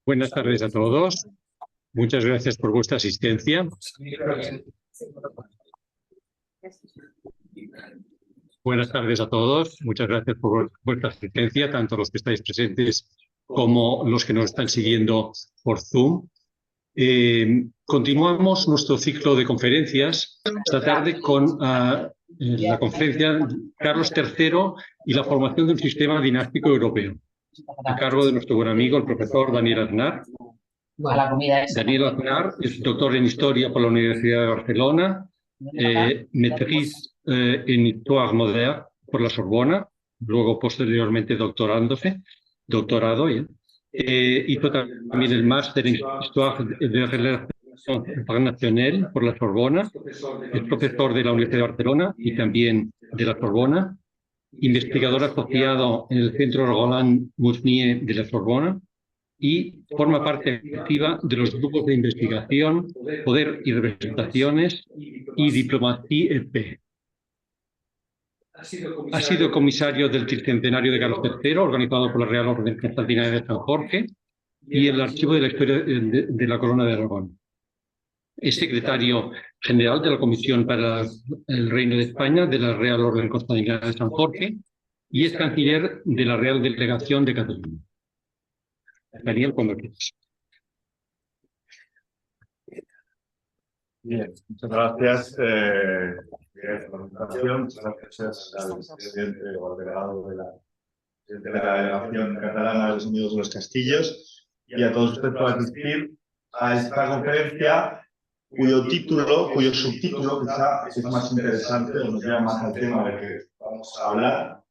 Buenas tardes a todos. Muchas gracias por vuestra asistencia. Buenas tardes a todos. Muchas gracias por vuestra asistencia, tanto los que estáis presentes como los que nos están siguiendo por Zoom. Continuamos nuestro ciclo de conferencias esta tarde con la conferencia Carlos III y la formación de un sistema dinástico europeo, a cargo de nuestro buen amigo, el profesor Daniel Aznar. Daniel Aznar es doctor en Historia por la Universidad de Barcelona, maîtrise en Histoire moderne por la Sorbona, luego posteriormente doctorado, hizo también el máster en Histoire de Relations Internationales por la Sorbona, es profesor de la Universidad de Barcelona y también de la Sorbona, investigador asociado en el Centro Roland Musnier de la Sorbona y forma parte activa de los grupos de investigación, poder y representaciones y diplomacia EP. Ha sido comisario del tricentenario de Carlos III, organizado por la Real Orden Constantiniana de San Jorge, y el Archivo de la Historia de la Corona de Aragón. Es secretario general de la Comisión para el Reino de España de la Real Orden Constantiniana de San Jorge y es canciller de la Real Delegación de Cataluña. Daniel, cuando quieras. Bien, muchas gracias por la invitación. Muchas gracias al presidente o al delegado de la delegación catalana de los Unidos de los Castillos y a todos ustedes por asistir a esta conferencia cuyo subtítulo quizá es más interesante o nos lleva más al tema del que vamos a hablar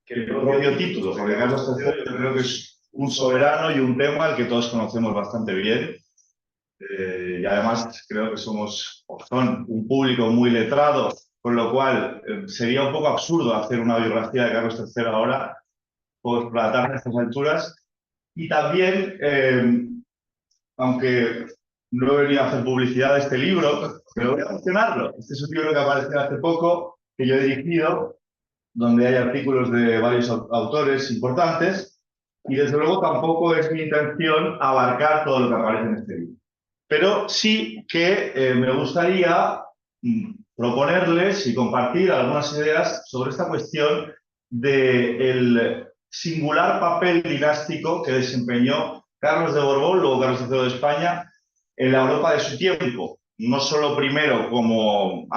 que el propio título, porque Carlos III yo creo que es un soberano y un tema al que todos conocemos bastante bien. Y además creo que son un público muy letrado, con lo cual sería un poco absurdo hacer una biografía de Carlos III ahora, por la tarde a estas alturas. Y también, aunque no he venido a hacer publicidad de este libro, pero voy a mencionarlo. Este es un libro que apareció hace poco, que yo he dirigido, donde hay artículos de varios autores importantes, y desde luego tampoco es mi intención abarcar todo lo que aparece en este libro. Pero sí que me gustaría proponerles y compartir algunas ideas sobre esta cuestión del singular papel dinástico que desempeñó Carlos de Borbón, luego Carlos III de España, en la Europa de su tiempo. No solo primero como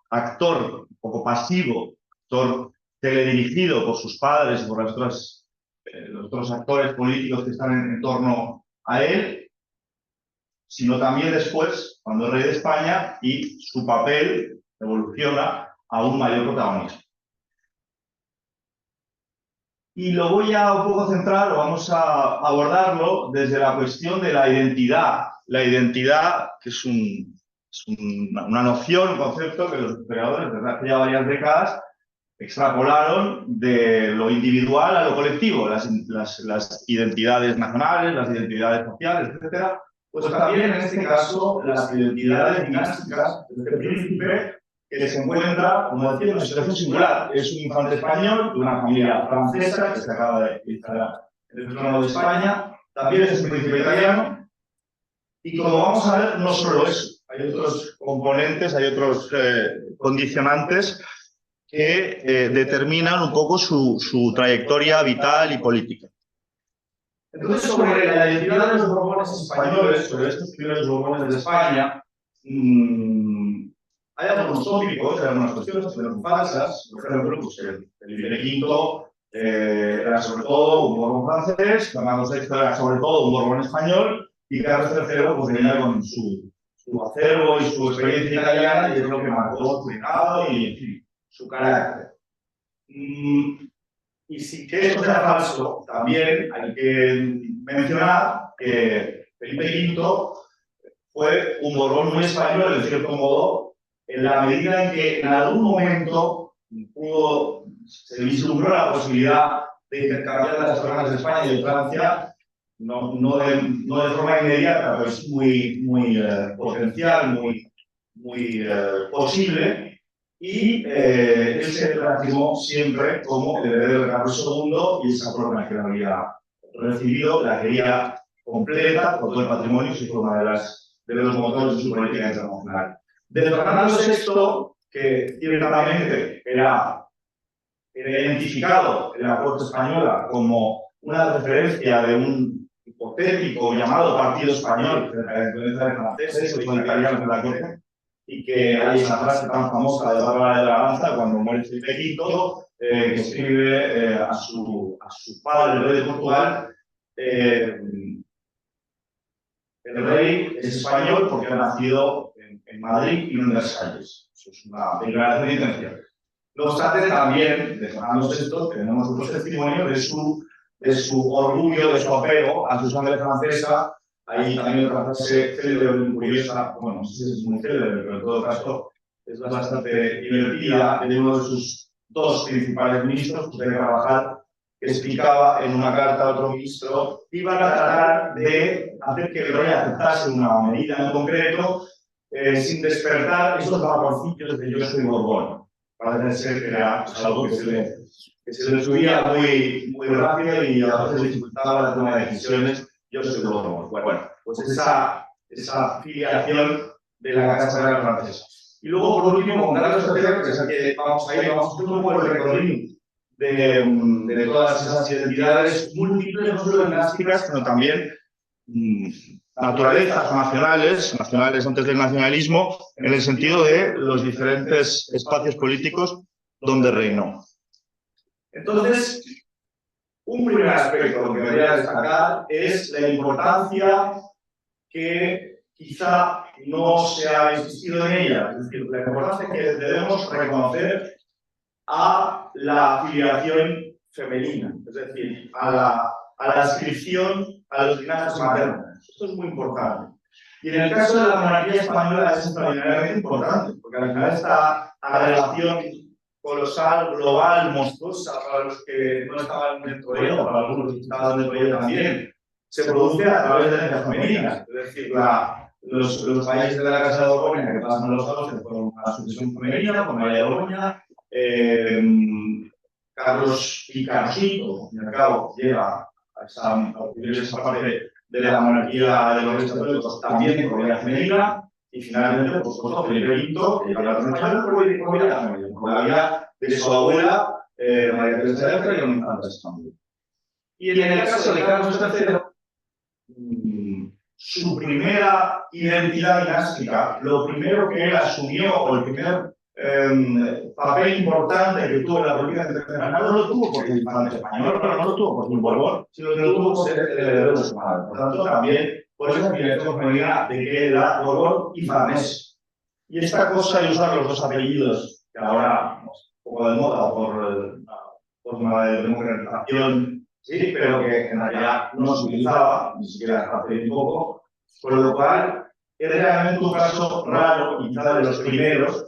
actor un poco pasivo, actor teledirigido por sus padres y por los otros actores políticos que están en torno a él, sino también después, cuando es rey de España, y su papel evoluciona a un mayor protagonismo. Y lo voy a un poco centrar, o vamos a abordarlo desde la cuestión de la identidad. La identidad, que es una noción, un concepto que los historiadores desde hace ya varias décadas extrapolaron de lo individual a lo colectivo, las identidades nacionales, las identidades sociales, etcétera. Pues también en este caso las identidades dinásticas de este príncipe que se encuentra, como decía, en una situación singular. Es un infante español de una familia francesa que se acaba de instalar en el trono de España. También es un príncipe italiano. Y como vamos a ver, no solo eso. Hay otros componentes, hay otros condicionantes que determinan un poco su trayectoria vital y política. Entonces, sobre la identidad de los borbones españoles, sobre estos primeros borbones de España, hay algunos tópicos, hay algunas cuestiones que son falsas. Por ejemplo, pues Felipe V era sobre todo un borbón francés, Fernando VI era sobre todo un borbón español, y Carlos III pues, venía con su acervo y su experiencia italiana, y es lo que marcó su reinado y, en fin, su carácter. Y si que esto sea falso, también hay que mencionar que Felipe V fue un borbón muy español, en cierto modo, en la medida en que en algún momento se vislumbró la posibilidad de intercambiar las coronas de España y de Francia, no de forma inmediata, pero es muy potencial, muy posible. y él se reafirmó siempre como el heredero de Carlos II y esa corona que la había recibido la quería completa con todo el patrimonio, y fue una de los motores de su política internacional. De Fernando VI, que ciertamente era identificado en la corte española como una referencia de un hipotético llamado Partido Español, de la influencia de franceses o italianos de la corte, y que hay esa frase tan famosa de Bárbara de la Lanza cuando muere Felipe V, que escribe a su padre, el rey de Portugal, el rey es español porque ha nacido en Madrid y no en Versalles. Eso es una declaración de intención. No obstante, también de Fernando VI tenemos otros testimonios de su orgullo, de su apego a su sangre francesa. Hay también otra frase célebre, muy curiosa, bueno, no sé si es muy célebre, pero en todo caso es bastante divertida, de uno de sus dos principales ministros, José de Carvajal, que explicaba en una carta a otro ministro que iban a tratar de hacer que el rey aceptase una medida en concreto sin despertar esos vaporcillos de yo soy Borbón. Parece ser que era algo que se le subía muy rápido y a veces dificultaba la toma de decisiones. Yo soy Borbón. Bueno, pues esa filiación de la Casa Real Francesa. Y luego, por último, con Carlos III, que es el que vamos a hacer un poco el recorrido de todas esas identidades múltiples, no solo dinásticas, sino también naturalezas nacionales antes del nacionalismo, en el sentido de los diferentes espacios políticos donde reinó. Entonces, un primer aspecto que me voy a destacar es la importancia que quizá no se ha insistido en ella, es decir, la importancia que debemos reconocer a la filiación femenina, es decir, a la adscripción a los linajes maternos. Esto es muy importante. Y en el caso de la monarquía española es extraordinariamente importante, porque al final esta agregación colosal, global, monstruosa, para los que no estaban dentro de ella, para algunos que estaban dentro de ella también, se produce a través de herencias femeninas. Es decir, los países de la Casa de Borgoña que pasan los años que fueron a la sucesión femenina, con María de Borgoña, Carlos y Carlosito, al fin y al cabo, llega a esa parte de la monarquía de los Reyes Católicos también por vía femenina, y finalmente, por supuesto, Felipe V, que habla con español por la vía de su abuela, María Teresa de Alcalá, y una infanta de Estambul. Y en el caso de Carlos III, su primera identidad dinástica, lo primero que él asumió, o el primer papel importante que tuvo en la política internacional, no lo tuvo por ser infante español, no lo tuvo por ser un Borbón, sino que lo tuvo por ser el heredero de su madre. Por tanto, también por esa filiación femenina de que era Borbón y Farnés. Y esta cosa de usar los dos apellidos, que ahora un poco de moda por forma de democratización, sí, pero que en realidad no se utilizaba, ni siquiera hasta hace un poco, por lo cual es realmente un caso raro, quizá de los primeros,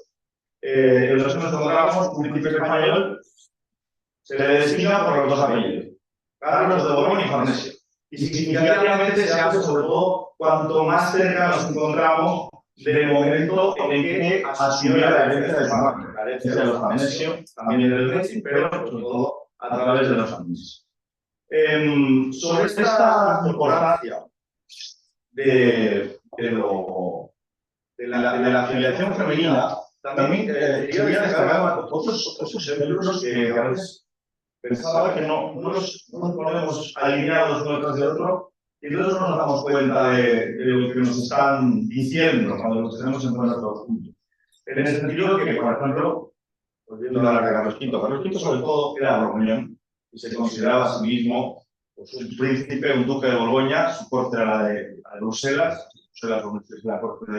en los que nos encontramos un príncipe español se le designa por los dos apellidos, Carlos de Borbón y Farnesio. Y significativamente se hace sobre todo cuanto más cerca nos encontramos del momento en que asumió la herencia de su madre, la herencia de los Farnesio, también del Medici, pero sobre todo a través de los Farnesio. Sobre esta importancia de la filiación femenina, también quería destacar otros ejemplos que a veces pensaba que no nos ponemos alineados uno tras de otro y entonces no nos damos cuenta de lo que nos están diciendo cuando los tenemos en cuenta todos juntos. En el sentido que, por ejemplo, volviendo a la de Carlos V sobre todo era borgoñón y se consideraba a sí mismo pues, un príncipe, un duque de Borgoña, su corte era la de Bruselas, es la corte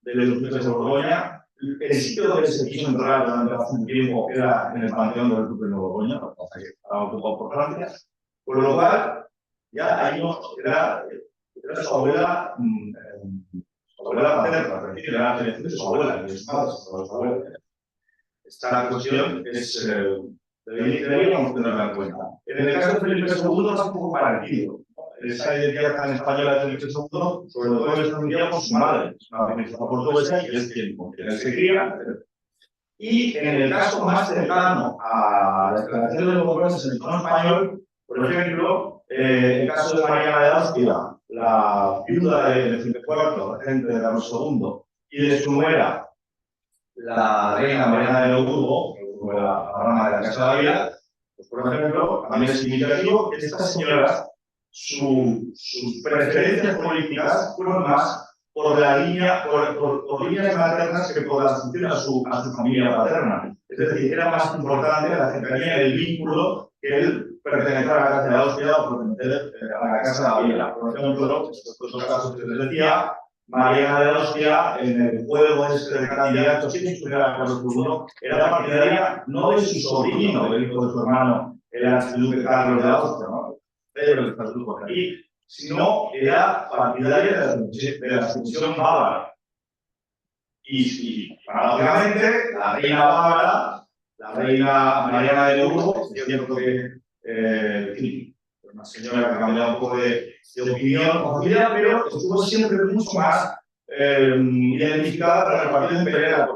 de los duques de Borgoña. El sitio donde se quiso entrar durante bastante tiempo era en el panteón de los duques de Borgoña, que estaba ocupado por Francia, por lo cual ya ahí no, era su abuela paterna, era de su abuela, de su madre, de su abuela. Esta cuestión es, deberíamos tenerla en cuenta. En el caso de Felipe II es un poco parecido. Esa identidad tan española de Felipe II, sobre todo es transmitida por su madre, es una ministra portuguesa y es quien con quien él se cría. Y en el caso más cercano a la declaración de los Borbones en el trono español, por ejemplo, el caso de Mariana de Austria, la viuda de Felipe IV, regente de Carlos II, y de su nuera, la reina Mariana de Neuburgo, que fue la rama de la Casa de Baviera, pues, por ejemplo, también es significativo que estas señoras, sus preferencias políticas fueron más por la línea, por líneas maternas que por la asunción a su familia paterna. Es decir, era más importante la cercanía del vínculo que el pertenecer a la Casa de Austria o pertenecer a la Casa de Baviera. Por ejemplo, estos dos casos que les decía, Mariana de Austria, en el juego de candidatos que supiera a Carlos I, era partidaria no de su sobrino, el hijo de su hermano, el archiduque Carlos de Austria, ¿no? Pedro de Estrasburgo aquí, sino era partidaria de la sucesión bávara. Y paradójicamente, la reina bávara, la reina Mariana de Neuburgo, es cierto que una señora que ha cambiado un poco de opinión o familia, pero estuvo siempre mucho más identificada con el partido imperial.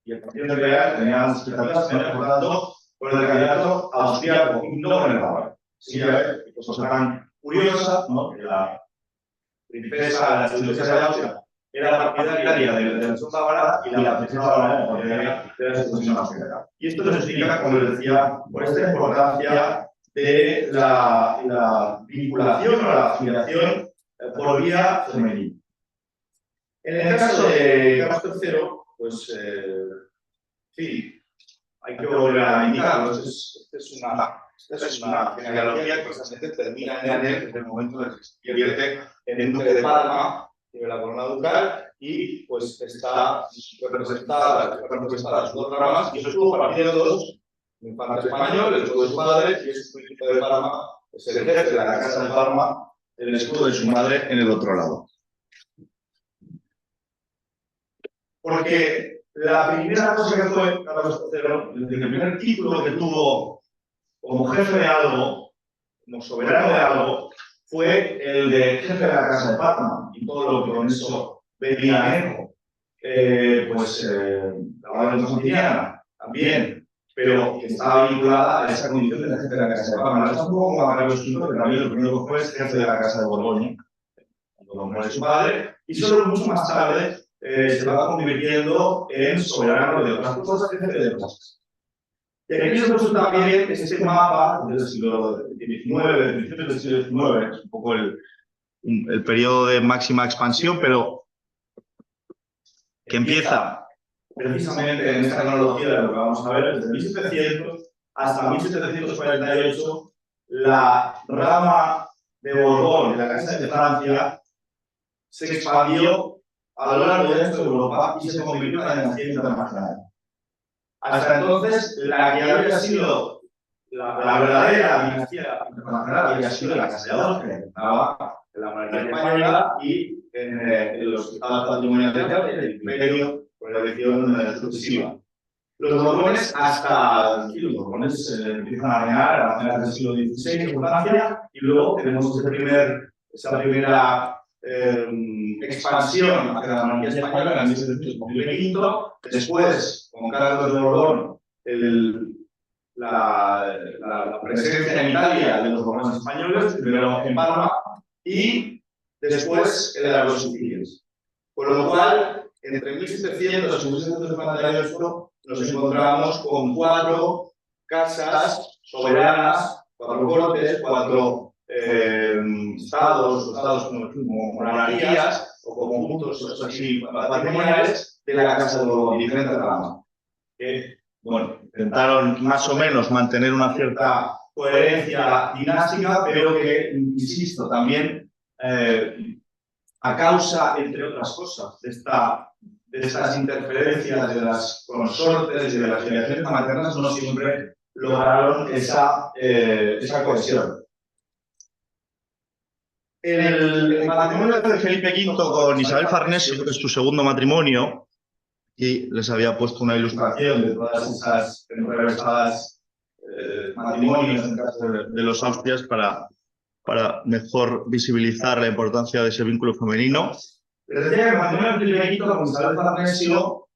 Y el partido imperial tenía las expectativas, por tanto, por el candidato austriaco y no con el bávaro. Sí, a ver, qué cosa tan curiosa, ¿no? Que la princesa, la princesa de Austria, era partidaria de la sucesión bávara y la princesa bávara era partidaria de la sucesión austriaca. Y esto nos explica, como les decía, por esta importancia de la vinculación o la afiliación por vía femenina. En el caso de Carlos III, pues sí, hay que volver a indicarlo. Esta es una genealogía que precisamente termina en él desde el momento en que se convierte en el duque de Parma, tiene la corona ducal y pues está representada sus dos ramas, y eso estuvo partido de dos. Un infante español, el escudo de su padre, y es el príncipe de Parma, es el jefe de la Casa de Parma, el escudo de su madre en el otro lado. Porque la primera cosa que fue Carlos III, el primer título que tuvo como jefe de algo, como soberano de algo, fue el de jefe de la Casa de Parma, y todo lo que con eso venía anejo. La orden constantiniana también, pero que estaba vinculada a esa condición de jefe de la Casa de Parma. No es un poco como a Carlos V, que también lo primero que fue es jefe de la Casa de Borgoña, cuando muere su padre, y solo mucho más tarde se va convirtiendo en soberano de otras cosas, jefe de otras cosas. Y aquí nos puesto también este mapa del siglo XIX, del principio del siglo XIX, es un poco el periodo de máxima expansión, pero que empieza precisamente en esta cronología de lo que vamos a ver, desde 1700 hasta 1748, la rama de Borbón, de la Casa de Francia, se expandió a lo largo de toda Europa y se convirtió en una dinastía internacional. Hasta entonces, la que había sido la verdadera dinastía internacional había sido la Casa de Austria, que estaba en la monarquía española y en los estados patrimoniales del imperio por la elección sucesiva. Los Borbones, los Borbones empiezan a reinar a finales del siglo XVI en Francia, y luego tenemos esa primera expansión hacia la monarquía española en 1705. Después, con Carlos de Borbón, la presencia en Italia de los Borbones españoles, primero en Parma y después en las Sicilias. Con lo cual, entre 1700 y 1758 nos encontramos con 4 casas soberanas, 4 cortes, 4 estados como monarquías o conjuntos así patrimoniales de la Casa de Borbón, diferentes ramas. Bueno, intentaron más o menos mantener una cierta coherencia dinástica, pero que, insisto, también a causa, entre otras cosas, de estas interferencias de las consortes y de las filiaciones maternas, no siempre lograron esa cohesión. El matrimonio de Felipe V con Isabel Farnesio, que es su segundo matrimonio, y les había puesto una ilustración de todas esas enrevesadas matrimonios en el caso de los Austrias para mejor visibilizar la importancia de ese vínculo femenino. Les decía que el matrimonio de Felipe V con Isabel Farnesio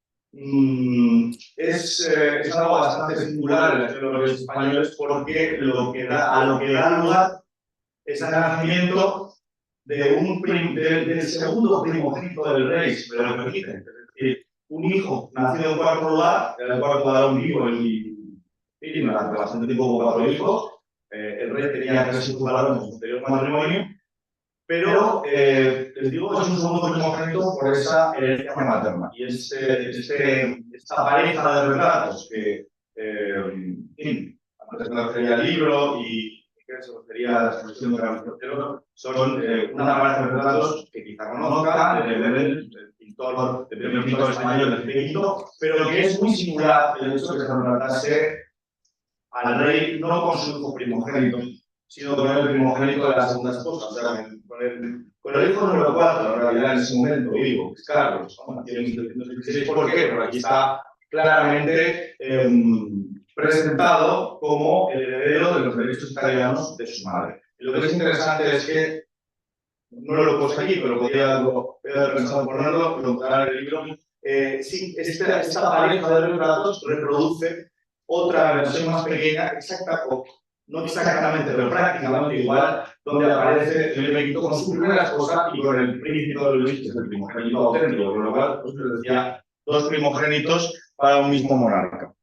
es algo bastante singular en la historia de los españoles, porque a lo que da lugar es el nacimiento del segundo primogénito del rey, si me lo permiten. Es decir, un hijo nacido en cuarto lugar, era el cuarto varón vivo y durante bastante tiempo hubo 4 hijos. El rey tenía 3 hijos varones en su anterior matrimonio, pero les digo, es un segundo primogénito por esa herencia materna. Y esta pareja de retratos que, antes me refería al libro y que se refería a la exposición de Carlos III, son una pareja de retratos que quizá conozcan, el primer pintor español del siglo V, pero que es muy singular el hecho de que se retratase al rey no con su hijo primogénito, sino con el primogénito de la segunda esposa, o sea, con el hijo número 4, en realidad, en ese momento vivo, que es Carlos, nació en 1716. ¿Por qué? Porque aquí está claramente presentado como el heredero de los derechos italianos de su madre. Y lo que es interesante es que, no lo he puesto aquí, pero podría haber pensado ponerlo, lo encontrarán en el libro, esta pareja de retratos reproduce otra versión más pequeña, no exactamente, pero prácticamente igual, donde aparece el Benito con su primera esposa y con el príncipe de Luis, que es el primogénito auténtico, con lo cual, pues les decía, 2 primogénitos para un mismo monarca.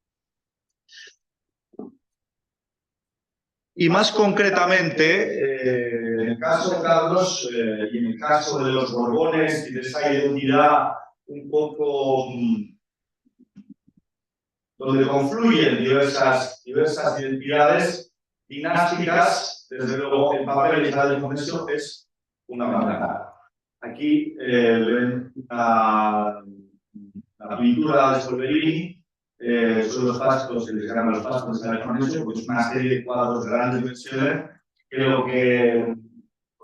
Y más concretamente, en el caso de Carlos y en el caso de los Borbones y de esa identidad un poco donde confluyen diversas identidades dinásticas, desde luego el papel de Isabel Farnesio es fundamental. Aquí ven la pintura de Solverini, son los fastos, se les llaman los fastos de Isabel Farnesio, pues una serie de cuadros de grandes dimensiones que lo que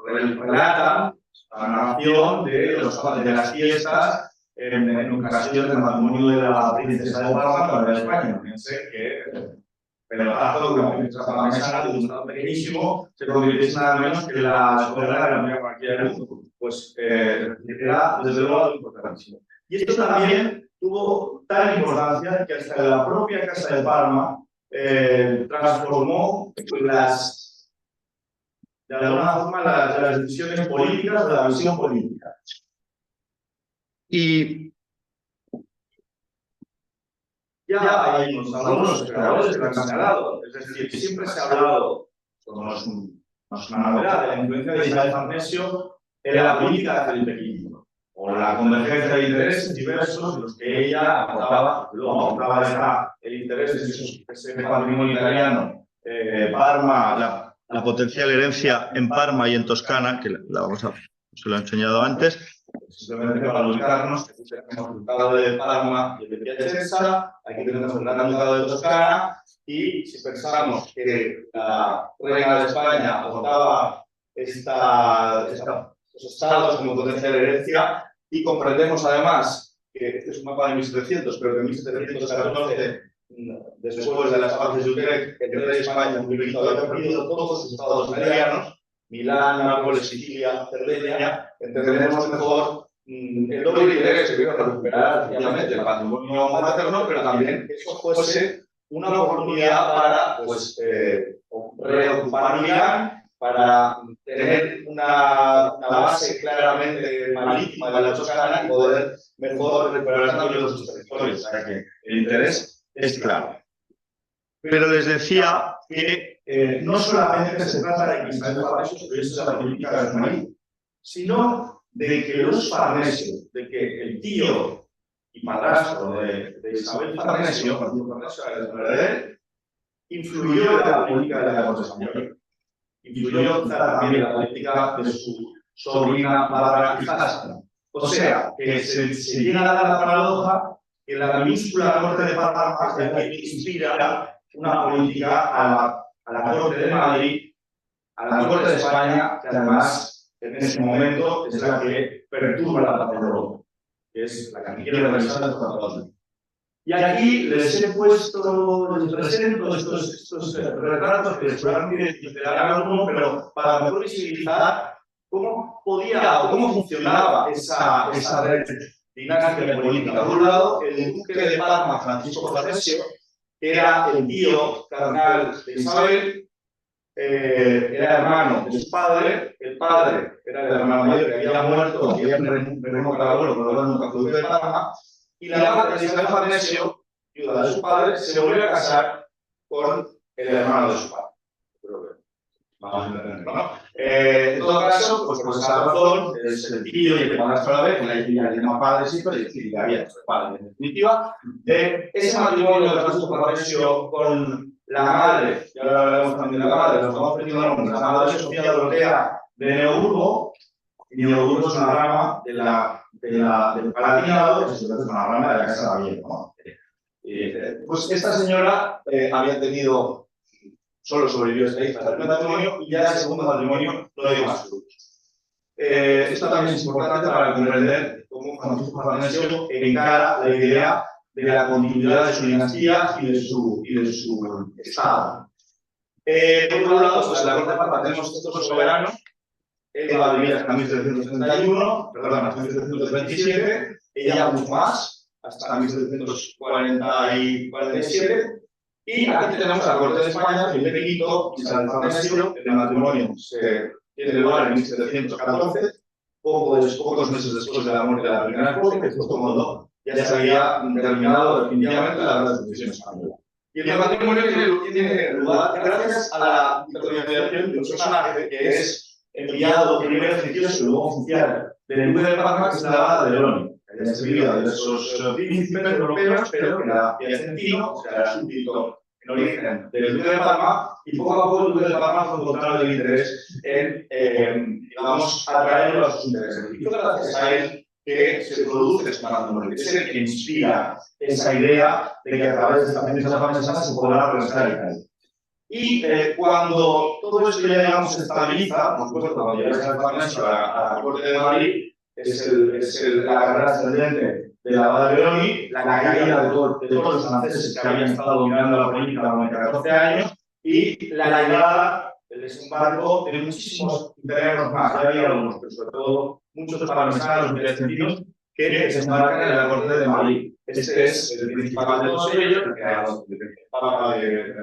relatan la narración de las fiestas en ocasión del matrimonio de la princesa de Parma con la de España. Fíjense que Pelotazzo, una princesa parmesana de un estado pequeñísimo, se convirtiese nada menos que la soberana de la Unión Monarquía del mundo. Pues era, desde luego, algo importantísimo. Y esto también tuvo tal importancia que hasta la propia Casa de Parma transformó de alguna forma las decisiones políticas de la visión política. Y ya hay algunos historiadores que lo han señalado, es decir, siempre se ha hablado, no es una novedad, de la influencia de Isabel Farnesio en la política de Felipe V, o la convergencia de intereses diversos en los que ella aportaba, luego aportaba el interés de ese patrimonio italiano, Parma, la potencial herencia en Parma y en Toscana, que se lo he enseñado antes. Simplemente para ubicarnos, aquí tenemos el ducado de Parma y el de Piacenza, aquí tenemos el gran ducado de Toscana, y si pensamos que la reina de España aportaba esos estados como potencial herencia, y comprendemos además que este es un mapa de 1700, pero que en 1714, después de las paces de Utrecht, el rey de España había perdido todos sus estados italianos, Milán, Nápoles, Sicilia, Cerdeña, entendemos mejor el doble interés que vino a recuperar efectivamente el patrimonio materno, pero también que eso fuese una oportunidad para reocupar Milán, para tener una base claramente marítima de la Toscana y poder mejor recuperar también los territorios. O sea que el interés es claro. Pero les decía que no solamente se trata de que Isabel Farnesio tuviese la política de su marido, sino de que los Farnesio, de que el tío y padrastro de Isabel Farnesio, influyó en la política de la corte española. Influyó también en la política de su sobrina Bárbara hijastra. O sea, que se llega a dar la paradoja que la minúscula corte de Parma es la que inspira una política a la corte de Madrid, a la corte de España, que además en ese momento es la que perturba la paz de Europa, que es la que quiere realizar el tratado. Y aquí les he puesto, les presento estos retratos que seguramente identificarán alguno, pero para mejor visibilizar cómo podía o cómo funcionaba esa red dinástica y política. Por un lado, el duque de Parma, Francisco Farnesio, que era el tío carnal de Isabel, era hermano de su padre, el padre era el hermano mayor que había muerto, había remontado al abuelo, pero ahora nunca fue duque de Parma, y la madre de Isabel Farnesio, viuda de su padre, se volvió a casar con el hermano de su padre. Creo que vamos a entenderlo, ¿no? En todo caso, pues por esa razón, es el tío y el padrastro a la vez, que la llama padre siempre, y decir, que había padre. En definitiva, ese matrimonio de Francisco Farnesio con la madre, y ahora hablaremos también de la madre, nos vamos poniendo nombres, la madre de Sofía Dorotea de Neoburgo, y Neoburgo es una rama del Palatinado, que es una rama de la Casa de Baviera, ¿no? Pues esta señora había tenido, solo sobrevivió esta hija del primer matrimonio, y ya el segundo matrimonio no dio más frutos. Esto también es importante para comprender cómo Francisco Farnesio encara la idea de la continuidad de su dinastía y de su estado. Por un lado, pues en la corte de Parma tenemos estos soberanos. Él va a vivir hasta 1731, perdón, hasta 1727, ella mucho más, hasta 1747. Y aquí tenemos a la corte de España, Felipe V y Isabel Farnesio. El matrimonio tiene lugar en 1714, pocos meses después de la muerte de la primera esposa, que fue cuando ya se había terminado definitivamente la Guerra de Sucesión Española. Y el matrimonio tiene lugar gracias a la intermediación de un personaje que es enviado primero religioso y luego oficial del duque de Parma, que es la abad de Leoni. Había servido a diversos príncipes europeos, pero que era piacentino, o sea, era súbdito en origen del duque de Parma, y poco a poco el duque de Parma fue encontrando el interés en, digamos, atraerlo a sus intereses. Y fue gracias a él que se produce este matrimonio, que es el que inspira esa idea de que a través de esta princesa parmesana se podrá regresar a Italia. Y cuando todo esto ya, digamos, se estabiliza, por supuesto, cuando llega Isabel Farnesio a la corte de Madrid, es la carrera ascendente de la abad de Leoni, la caída de todos los franceses que habían estado dominando la política durante 14 años, y la llegada, el desembarco de muchísimos imperios más. Ya había algunos, pero sobre todo muchos parmesanos y piacentinos que desembarcan en la corte de Madrid. Este es el principal de todos ellos, el Papa de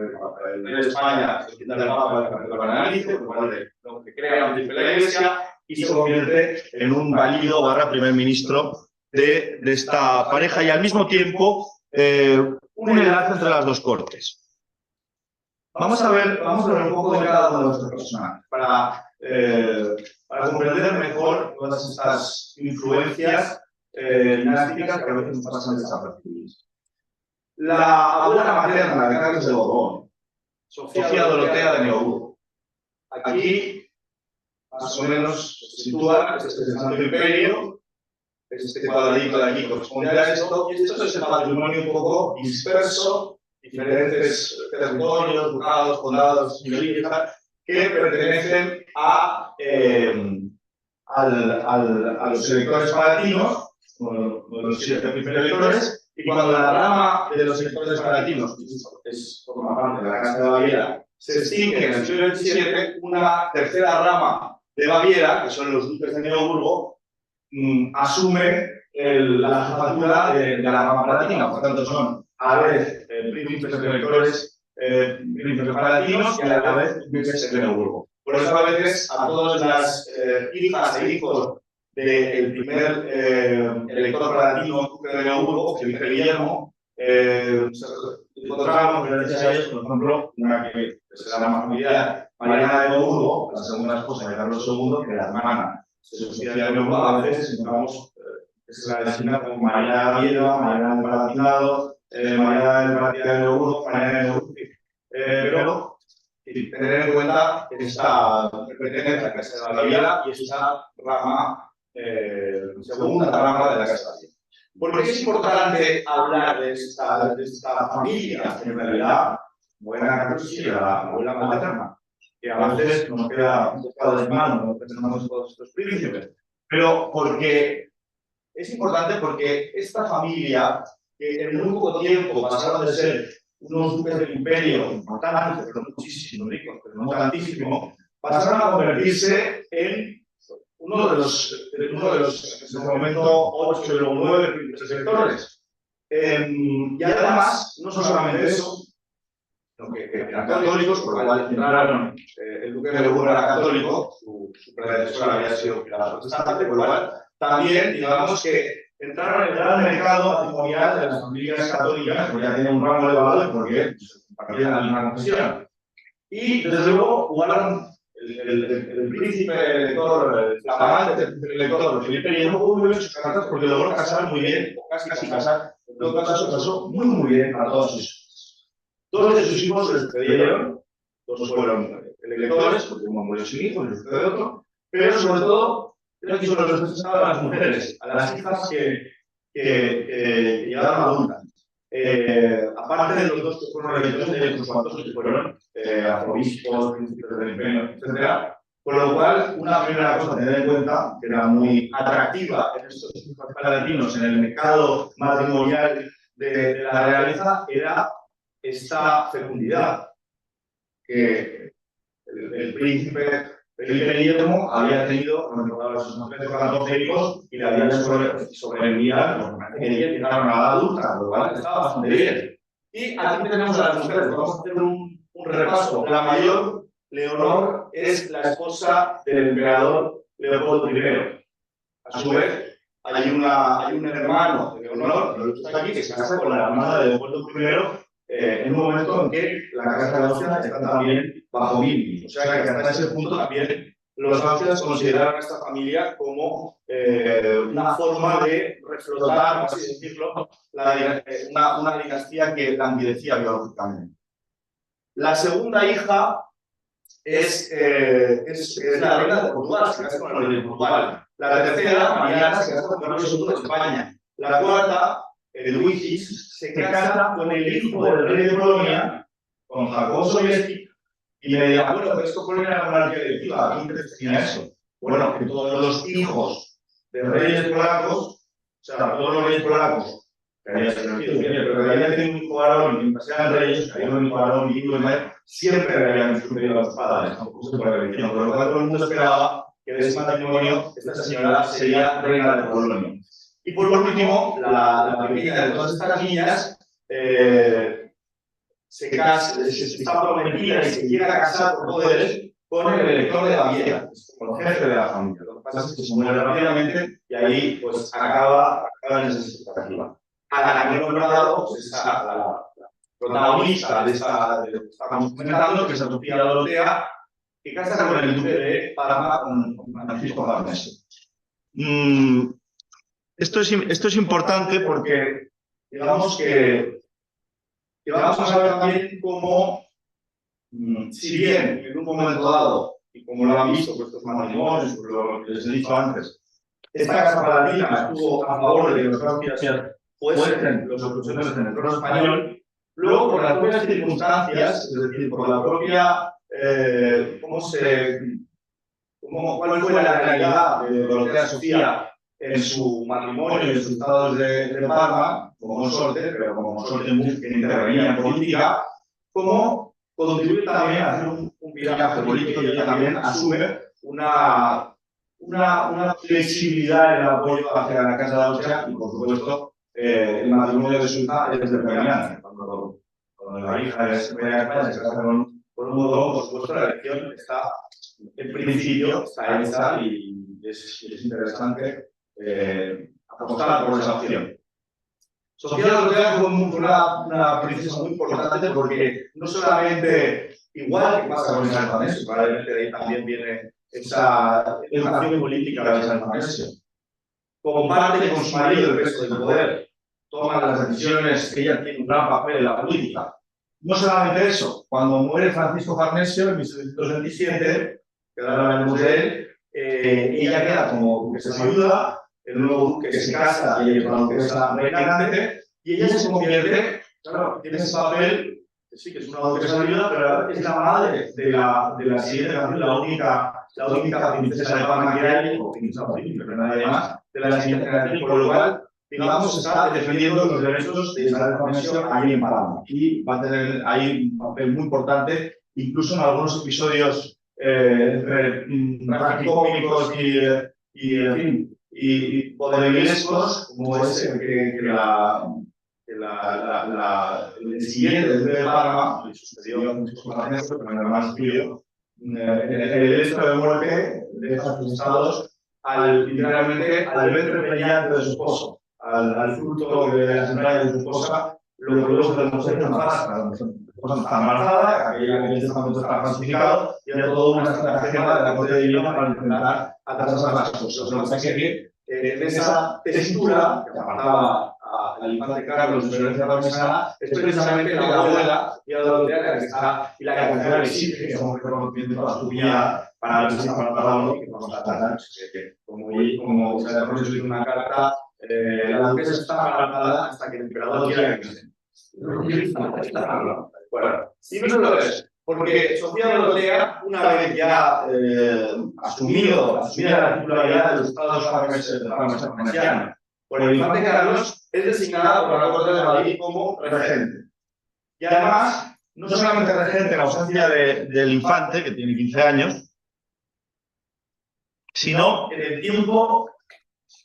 España, el Papa de Análisis, lo que crea la Iglesia, y se convierte en un válido / primer ministro de esta pareja, y al mismo tiempo un enlace entre las dos cortes. Vamos a ver un poco de cada uno de estos personajes para comprender mejor todas estas influencias dinásticas que a veces nos pasan desapercibidas. La abuela materna de Carlos de Borbón, Sofía Dorotea de Neoburgo. Aquí, más o menos, se sitúa este Santo Imperio. Este cuadradito de aquí corresponde a esto, y esto es el patrimonio un poco disperso, diferentes territorios, ducados, condados, señorías, que pertenecen a los electores palatinos, los 7 primeros electores, y cuando la rama de los electores palatinos, forma parte de la Casa de Baviera, se extingue en el siglo XVII, una tercera rama de Baviera, que son los duques de Neoburgo, asume la jefatura de la rama palatina. Por tanto, son a la vez príncipes electores, príncipes palatinos, y a la vez príncipes de Neoburgo. Por eso a veces a todas las hijas e hijos del primer elector palatino duque de Neoburgo, Felipe Guillermo, encontramos gracias a ellos, por ejemplo, una que será la más familiar, Mariana de Neoburgo, la segunda esposa de Carlos II, que la hermana de Sofía de Neoburgo. A veces encontramos que se la designa como Mariana de Baviera, Mariana del Palatinado, Mariana del Palatinado de Neoburgo, Mariana de Neoburgo, pero tener en cuenta esta pertenencia a la Casa de Baviera y esta rama, segunda rama de la Casa de Baviera. ¿Por qué es importante hablar de esta familia? En realidad, buena Carlos sí, la abuela materna, que a veces nos queda un poco de mano, no pensamos todos estos príncipes, pero porque es importante porque esta familia, que en muy poco tiempo pasaron de ser unos duques del imperio importantes, pero muchísimo ricos, pero no tantísimo, pasaron a convertirse en uno de los en ese momento, 8 y luego 9 sectores. Y además, no solamente eso, sino que eran católicos, por lo cual entraron, el duque de Burgos era católico, su predecesor había sido protestante, por lo cual también, digamos que entraron en el gran mercado patrimonial de las familias católicas, porque ya tenían un rango elevado y porque compartían la misma confesión. Y desde luego jugaron el príncipe elector, el flamante elector Felipe I jugó muy bien sus cartas porque logró casar muy bien, o casi casar, en todo caso casó muy bien a todos sus hijos. Dos de sus hijos se despedieron, dos fueron electores, porque uno murió sin hijo y el otro de otro, pero sobre todo, creo que solo respetaban a las mujeres, a las hijas que llegaron adultas. Aparte de los dos que fueron electores, hay otros cuantos que fueron arzobispos, príncipes del imperio, etc. Con lo cual, una primera cosa a tener en cuenta, que era muy atractiva en estos palatinos, en el mercado matrimonial de la realeza, era esta fecundidad. Que el príncipe Felipe Guillermo había tenido, sus 14 hijos y le habían sobrevivido, que llegaron a la adulta, lo cual estaba bastante bien. Y aquí tenemos a las mujeres, vamos a hacer un repaso. La mayor, Leonor, es la esposa del emperador Leopoldo I. A su vez, hay un hermano de Leonor, lo está aquí, que se casa con la hermana de Leopoldo I. En un momento en que la Casa de Austria está también bajo Mimi. O sea que hasta ese punto también los austrias consideraron a esta familia como una forma de reflotar, por así decirlo, una dinastía que languidecía biológicamente. La segunda hija es la reina de Portugal, se casa con el rey de Portugal. La tercera, Mariana, se casa con el rey de España. La cuarta, Luigis, se casa con el hijo del rey de Polonia, con Jacobo Sobieski, y me dirán, bueno, pero esto pone la monarquía electiva, ¿qué interés tenía eso? Bueno, que todos los hijos de reyes polacos, o sea, todos los reyes polacos, que habían sido pero que habían tenido un hijo varón, y mientras eran reyes, que habían un hijo varón y hijo de madre, siempre le habían sucedido a los padres, tampoco se puede decir, por lo cual todo el mundo esperaba que de ese matrimonio esta señora sería reina de Polonia. Y por último, la pequeña de todas estas niñas está prometida y se quiere casar por poderes con el elector de Baviera, con el jefe de la familia. Lo que pasa es que se muere rápidamente y ahí pues acaba en esa expectativa. A la que hemos nombrado, pues la protagonista de esta que estamos comentando, que es Sofía Dorotea, que casa con el duque de Parma, con Francisco Farnese. Esto es importante porque, digamos que vamos a ver también cómo, si bien en un momento dado, y como lo han visto por estos matrimonios, por lo que les he dicho antes, esta casa palatina estuvo a favor de que los austrias fuesen los opositores en el trono español, luego por las propias circunstancias, es decir, por la propia, cuál fue la realidad de Dorotea Sofía en su matrimonio y en sus estados de Parma, como consorte, pero como consorte que intervenía en política, como contribuye también a hacer un viraje político y ella también asume una flexibilidad en el apoyo hacia la Casa de Austria y, por supuesto, el matrimonio de su hija es determinante. Cuando la hija de España se casa con un modo, por supuesto, la elección está, en principio, está hecha y es interesante apostar por esa opción. Sofía Dorotea fue una princesa muy importante porque no solamente, igual que pasa con San Farnesio, probablemente de ahí también viene esa educación política de San Farnesio, comparte con su marido el peso del poder, toma las decisiones, ella tiene un gran papel en la política. No solamente eso, cuando muere Francisco Farnesio en 1727, que ahora hablaremos de él, ella queda como duquesa viuda, el nuevo duque se casa y ella es una duquesa reinante, y ella se convierte, claro, tiene ese papel, que sí que es una duquesa viuda, pero es la madre de la siguiente generación, la única princesa de Parma que hay, o princesa príncipe, pero nadie más, de la siguiente generación, por lo cual, digamos, está defendiendo los derechos de Isabel Farnesio allí en Parma. Y va a tener ahí un papel muy importante, incluso en algunos episodios tragicómicos y en fin, y poderilescos como es el siguiente duque de Parma, y sucedió a Francisco Farnesio, con el hermano suyo, el hecho de muerte deja asustados literalmente al ventre brillante de su esposo, al fruto de las entrañas de su esposa, lo que luego se le muestra una farsa. La esposa está embarazada, aquella que en este momento está falsificado, y era toda una estratagema de la corte divina para intentar atrasar las cosas. Lo que pasa es que en esa textura que apartaba al infante Carlos de su herencia parmesana es precisamente la abuela y la que está y la que considera que sí, que es un reconocimiento a su cuñada para que constatar que como se ha escrito una carta, la duquesa está embarazada hasta que el emperador quiera que se. Bueno, y no solo eso, porque Sofía Dorotea, una vez ya asumida la titularidad de los estados parmesianos por el infante Carlos, es designada por la Corte de Madrid como regente. Y además, no solamente regente en ausencia del infante, que tiene 15 años, sino en el tiempo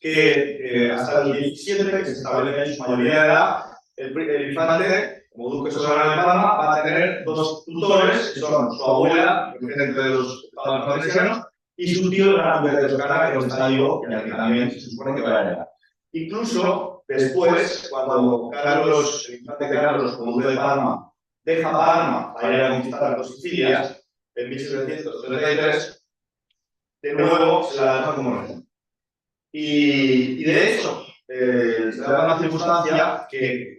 que hasta el 17, que se establece en su mayoría de edad, el infante, como duque soberano de Parma, va a tener dos tutores, que son su abuela, regente de los estados parmesianos, y su tío, el gran duque de Toscana, que está vivo y al que también se supone que va a heredar. Incluso después, cuando el infante Carlos, como duque de Parma, deja Parma para ir a conquistar las dos Sicilias, en 1733, de nuevo se la deja como regente. Y de hecho, se da una circunstancia que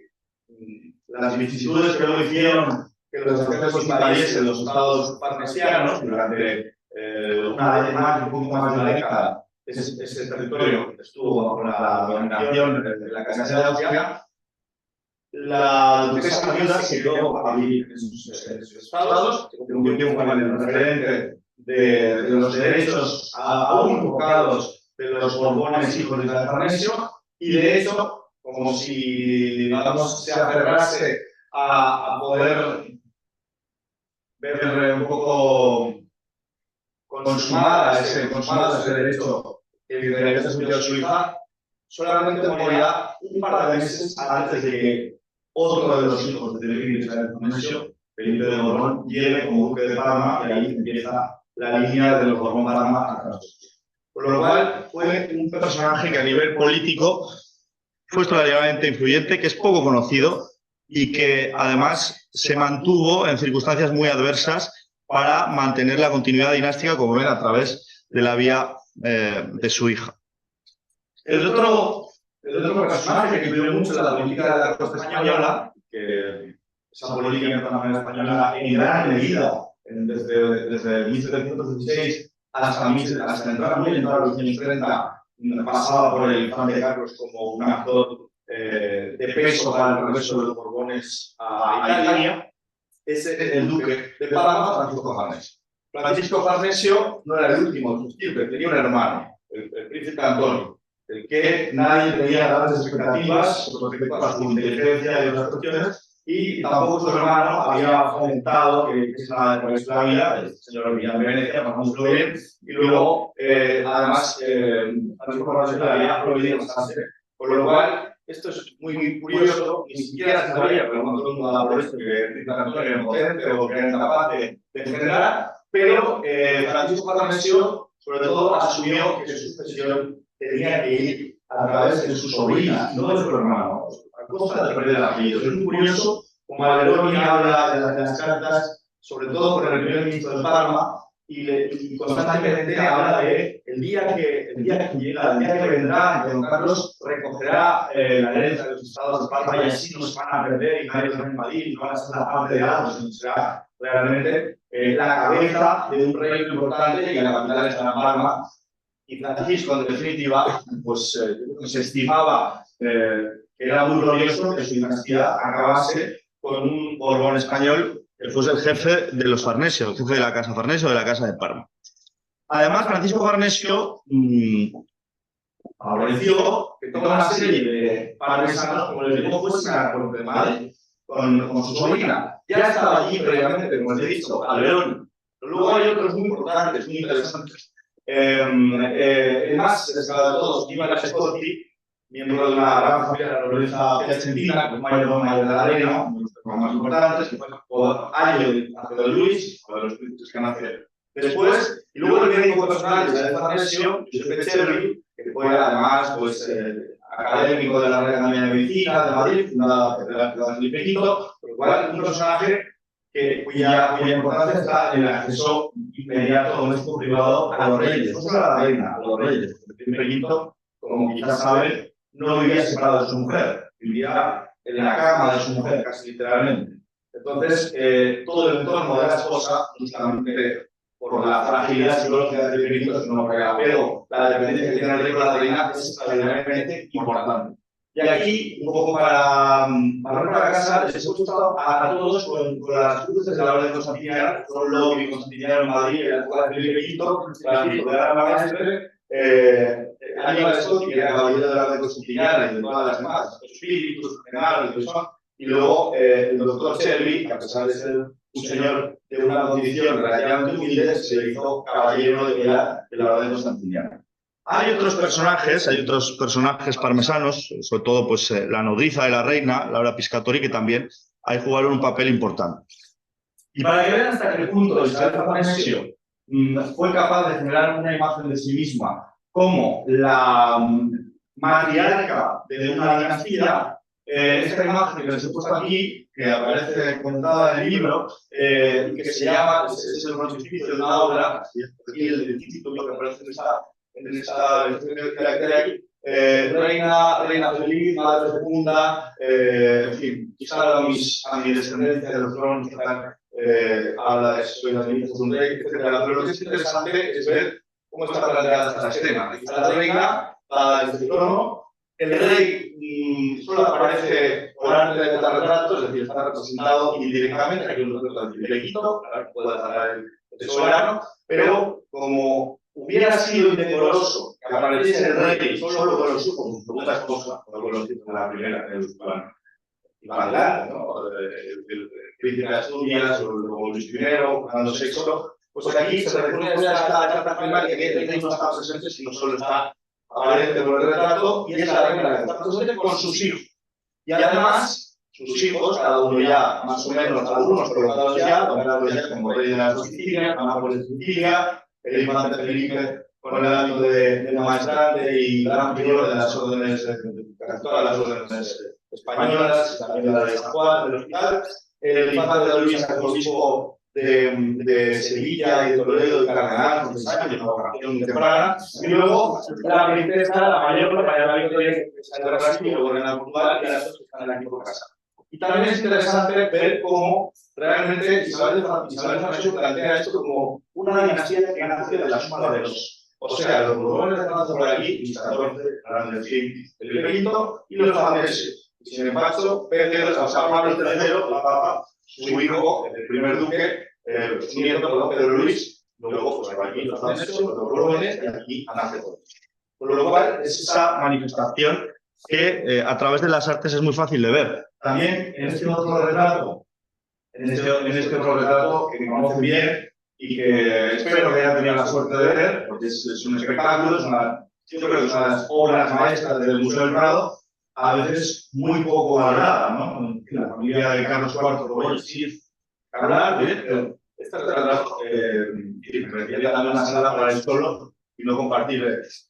las vicisitudes que luego hicieron que los exércitos invadiesen los estados parmesianos durante un poco más de una década. Ese territorio estuvo bajo la dominación de la Casa de Austria. La duquesa viuda se quedó a vivir en sus estados, se convirtió como en el referente de los derechos aún invocados de los Borbones hijos de Farnesio, y de hecho, como si, digamos, se aferrase a poder ver un poco consumada ese derecho que debería ser suyo a su hija, solamente morirá un par de meses antes de que otro de los hijos de Felipe de Farnesio, Felipe de Borbón, llegue como duque de Parma, y ahí empieza la línea de los Borbón-Parma a Francia. Por lo cual fue un personaje que a nivel político fue extraordinariamente influyente, que es poco conocido y que además se mantuvo en circunstancias muy adversas para mantener la continuidad dinástica, como ven, a través de la vía de su hija. El otro personaje que influyó mucho en la política de la corte española, que esa política española en gran medida, desde 1716 hasta entrar muy en los años 30, pasaba por el infante Carlos como un actor de peso para el regreso de los Borbones a Italia, es el duque de Parma, Francisco Farnesio. Francisco Farnesio no era el último de sus tíos, tenía un hermano, el príncipe Antonio, el que nadie tenía grandes expectativas con respecto a su inteligencia y otras cuestiones, y tampoco su hermano había fomentado que se la vida, el señor Millán de Venecia, pasándoselo bien, y luego, además, Francisco Farnesio le había prohibido casarse. Por lo cual, esto es muy curioso, ni siquiera se sabía, pero no todo el mundo daba por esto, que Enrique Antonio era potente o que era capaz de generar, pero Francisco Farnesio, sobre todo, asumió que su sucesión tenía que ir a través de su sobrina, no de su hermano, a costa de perder el apellido. Es muy curioso, como Alberoni habla de las cartas, sobre todo con el primer ministro de Parma, y constantemente habla de el día que llega, el día que vendrá, que don Carlos recogerá la herencia de los estados de Parma, y así nos van a perder y nadie nos va a invadir y no van a ser la parte de algo, sino será realmente la cabeza de un reino importante, y la capital estará en Parma. Y Francisco, en definitiva, pues se estimaba que era muy glorioso que su dinastía acabase con un Borbón español que fuese el jefe de los Farnesio, el jefe de la casa Farnesio, de la casa de Parma. Además, Francisco Farnesio favoreció que toda una serie de parmesanos, como les digo, fuesen a la corte de Madrid con su sobrina. Ya estaba allí previamente, como les he dicho, Alberoni. Pero luego hay otros muy importantes, muy interesantes. El más destacado de todos, Ivan Scotti, miembro de una gran familia de la nobleza piacentina, que es mayor de la reina, uno de los personajes más importantes, que fue ayo de Luis, uno de los príncipes que nace después, y luego el médico personal de la Farnesio, Giuseppe Cervi, que fue además pues, académico de la Real Academia de Medicina de Madrid, fundada por el Felipe V, por lo cual un personaje cuya importancia está en el acceso inmediato, doméstico, privado a los reyes, no solo a la reina, a los reyes. Felipe V, como quizás saben, no vivía separado de su mujer, vivía en la cama de su mujer, casi literalmente. Entonces, todo el entorno de la esposa, justamente por la fragilidad psicológica de Felipe V, no regala, pero la dependencia que tiene el rey con la reina es extraordinariamente importante. Y aquí, un poco para volver a casa, les he puesto a todos con las cruces de la Orden Constantiniana, con lo que Constantiniano en Madrid, en la escuela de Felipe V, la de la maestre, Aníbal Scotti, que era caballero de la Orden Constantiniana y de todas las demás, los espíritus, generales, y eso. Y luego el doctor Cervi, que a pesar de ser un señor de una condición relativamente humilde, se hizo caballero de la Orden Constantiniana. Hay otros personajes parmesanos, sobre todo pues, la nodriza de la reina, Laura Piscatori, que también ahí jugaron un papel importante. Y para que vean hasta qué punto Isabel Farnesio fue capaz de generar una imagen de sí misma como la matriarca de una dinastía, esta imagen que les he puesto aquí, que aparece comentada en el libro, que se llama, es el frontispicio de una obra, y el título que aparece en esta carácter aquí, reina feliz, madre fecunda, en fin, quizá a mi descendencia de los tronos, habla de soy la niña de un rey, etc. Pero lo que es interesante es ver cómo está planteada esta escena. Aquí está la reina, en este trono, el rey solo aparece por arte de retrato, es decir, está representado indirectamente, aquí un retrato del Felipe V, que puede estar el soberano, pero como hubiera sido indecoroso que apareciese el rey solo con los hijos de su segunda esposa, no con los hijos de la primera, que es Iván adelante, ¿no? El príncipe de Asturias o Luis I, Fernando VI, pues aquí se recurre a esta carta primaria que el rey no está presente, sino solo está aparente por el retrato, y es la reina la que está presente con sus hijos. Y además, sus hijos, cada uno ya más o menos, algunos colocados ya, nombrados ya como rey de las Sicilias, Nápoles de Sicilia, el infante Felipe con el hábito de maestrante y gran prior de las órdenes, casi todas las órdenes españolas, también de la de San Juan, del Hospital, el infante de Luis, arzobispo de Sevilla y de Toledo y Cardenal, con 6 años, una vocación muy temprana, y luego la princesa, la mayor, la Victoria, que está en Brasil, y luego en Portugal, y las otras que están aquí por casa. Y también es interesante ver cómo realmente Isabel Farnesio plantea esto como una dinastía que nace de la suma de dos. O sea, los Borbones de Francia por aquí, Luis XIV, Fernando VI, Felipe V, y los Farnesios. Y sin embargo, Pedro, o sea, Pablo III, la Papa, su hijo, el primer duque, su nieto, Pedro Luis, luego pues por aquí los Farnesios, los Borbones, y aquí nace todo. Por lo cual, es esa manifestación que a través de las artes es muy fácil de ver. También en este otro retrato, que conocen bien y que espero que hayan tenido la suerte de ver, porque es un espectáculo, yo creo que es una de las obras maestras del Museo del Prado, a veces muy poco valorada, ¿no? La familia de Carlos IV, como sí, hablar, pero este retrato me parecía también una sala para él solo y no compartir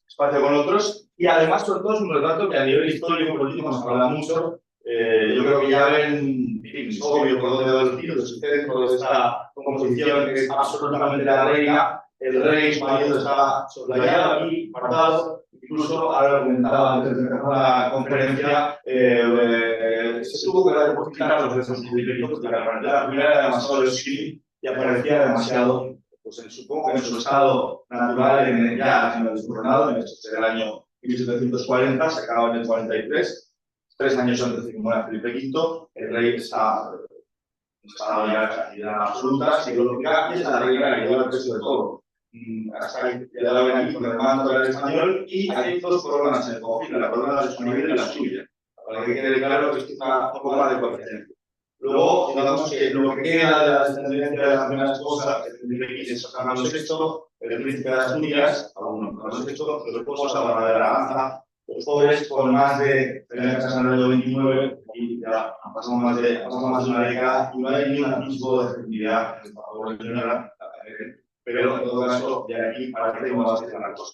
espacio con otros. Y además, sobre todo, es un retrato que a nivel histórico y político nos habla mucho. Yo creo que ya ven, es obvio por dónde va el tiro, que sucede dentro de esta composición que es absolutamente la reina. El rey, su marido, está soslayado aquí, guardado. Incluso, ahora comentaba antes de empezar la conferencia, se tuvo que depositar los restos de porque la primera era demasiado hostil y aparecía demasiado, pues supongo que en su estado natural, ya en el descoronado, en el año 1740, se acaba en el 43. 3 años antes de que muera Felipe V, el rey está ya en calidad absoluta, psicológica, y es la reina que lleva el peso de todo. Hasta que ya la ven aquí con el manto del español, y hay 2 coronas en el confín, la corona de su nivel y la suya, para que quede claro que esto está un poco más de coeficiente. Luego, digamos que lo que queda de la descendencia de la primera esposa, el príncipe X es Carlos VI, el príncipe de Asturias, aún no, Carlos VI, su esposa, Bárbara de Braganza, los pobres con más de, en el caso del 29, y ya han pasado más de una década, y no hay ni un atisbo de efectividad en favor de señora, pero en todo caso, de aquí parece que va a ser la cosa.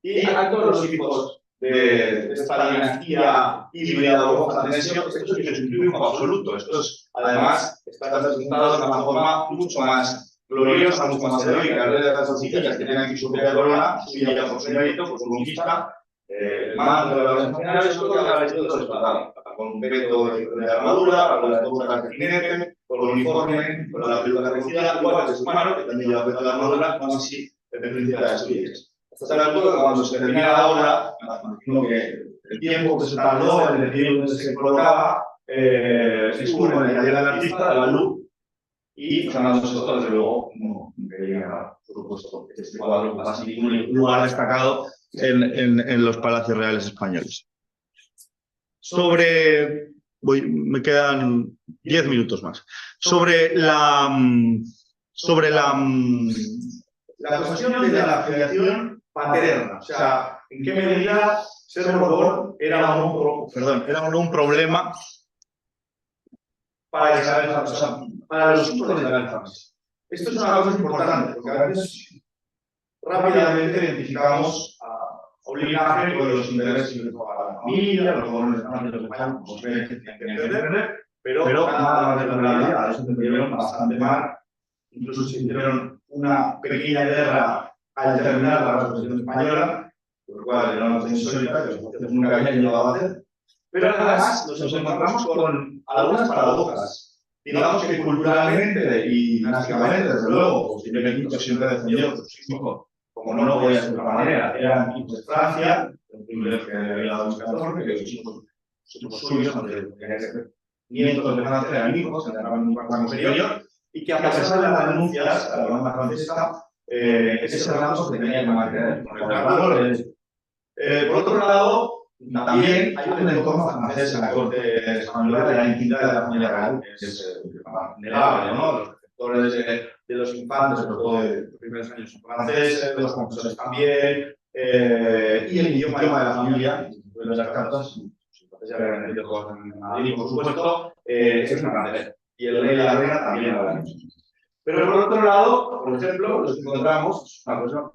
Y hay todos los hijos de esta dinastía híbrida o Farnesio, esto sí que es un triunfo absoluto. Esto es, además, está representado de una forma mucho más gloriosa, mucho más heroica. El rey de las Costillas, que tiene aquí su propia corona, suya por su mérito, por su conquista, el mando de las nacionales, es todo lo que ha venido desplazado, con un peto de armadura, con las botas de jinete, con el uniforme, con la peluca reducida, igual que su hermano, que también lleva peto de armadura, como así el príncipe de Asturias. Hasta tal punto que cuando se termina la obra, imagino que el tiempo que se tardó en decidir dónde se colocaba, estuvo en el taller del artista, de la luz, y Fernando VI, desde luego, no quería, por supuesto, que este cuadro pasase ningún lugar destacado en los palacios reales españoles. Me quedan 10 minutos más. Sobre la cuestión de la afiliación paterna, o sea, en qué medida ser Borbón era un problema para Isabel, o sea, para los hijos de Isabel Farnesio. Esto es una cosa importante, porque a veces rápidamente identificamos a un linaje con los intereses de la familia, los Borbones de España, como se ve que tienen que entender, pero nada más de la realidad, eso entendieron bastante mal. Incluso se hicieron una pequeña guerra al terminar la Revolución Española, por lo cual era una cosa insólita que los franceses nunca habían llegado a hacer. Pero además nos encontramos con algunas paradojas. Digamos que culturalmente y dinásticamente, desde luego, pues Felipe V siempre defendió que sus hijos, como no voy a ser de otra manera, eran hijos de Francia, el privilegio que había dado Luis XIV, que los hijos suyos, aunque nietos de Francia eran hijos, entraban en un rango superior, y que a pesar de las denuncias a la corona francesa, ese rango se tenía que mantener. Por otro lado, también hay un entorno francés en la corte española de la intimidad de la familia real, que es innegable, ¿no? Los protectores de los infantes, sobre todo de los primeros años, son franceses, los confesores también, y el idioma de la familia, de las cartas, ya habían metido cosas en Madrid, por supuesto, es francés. Y el rey y la reina también hablan. Pero por otro lado, por ejemplo, los encontramos, una cosa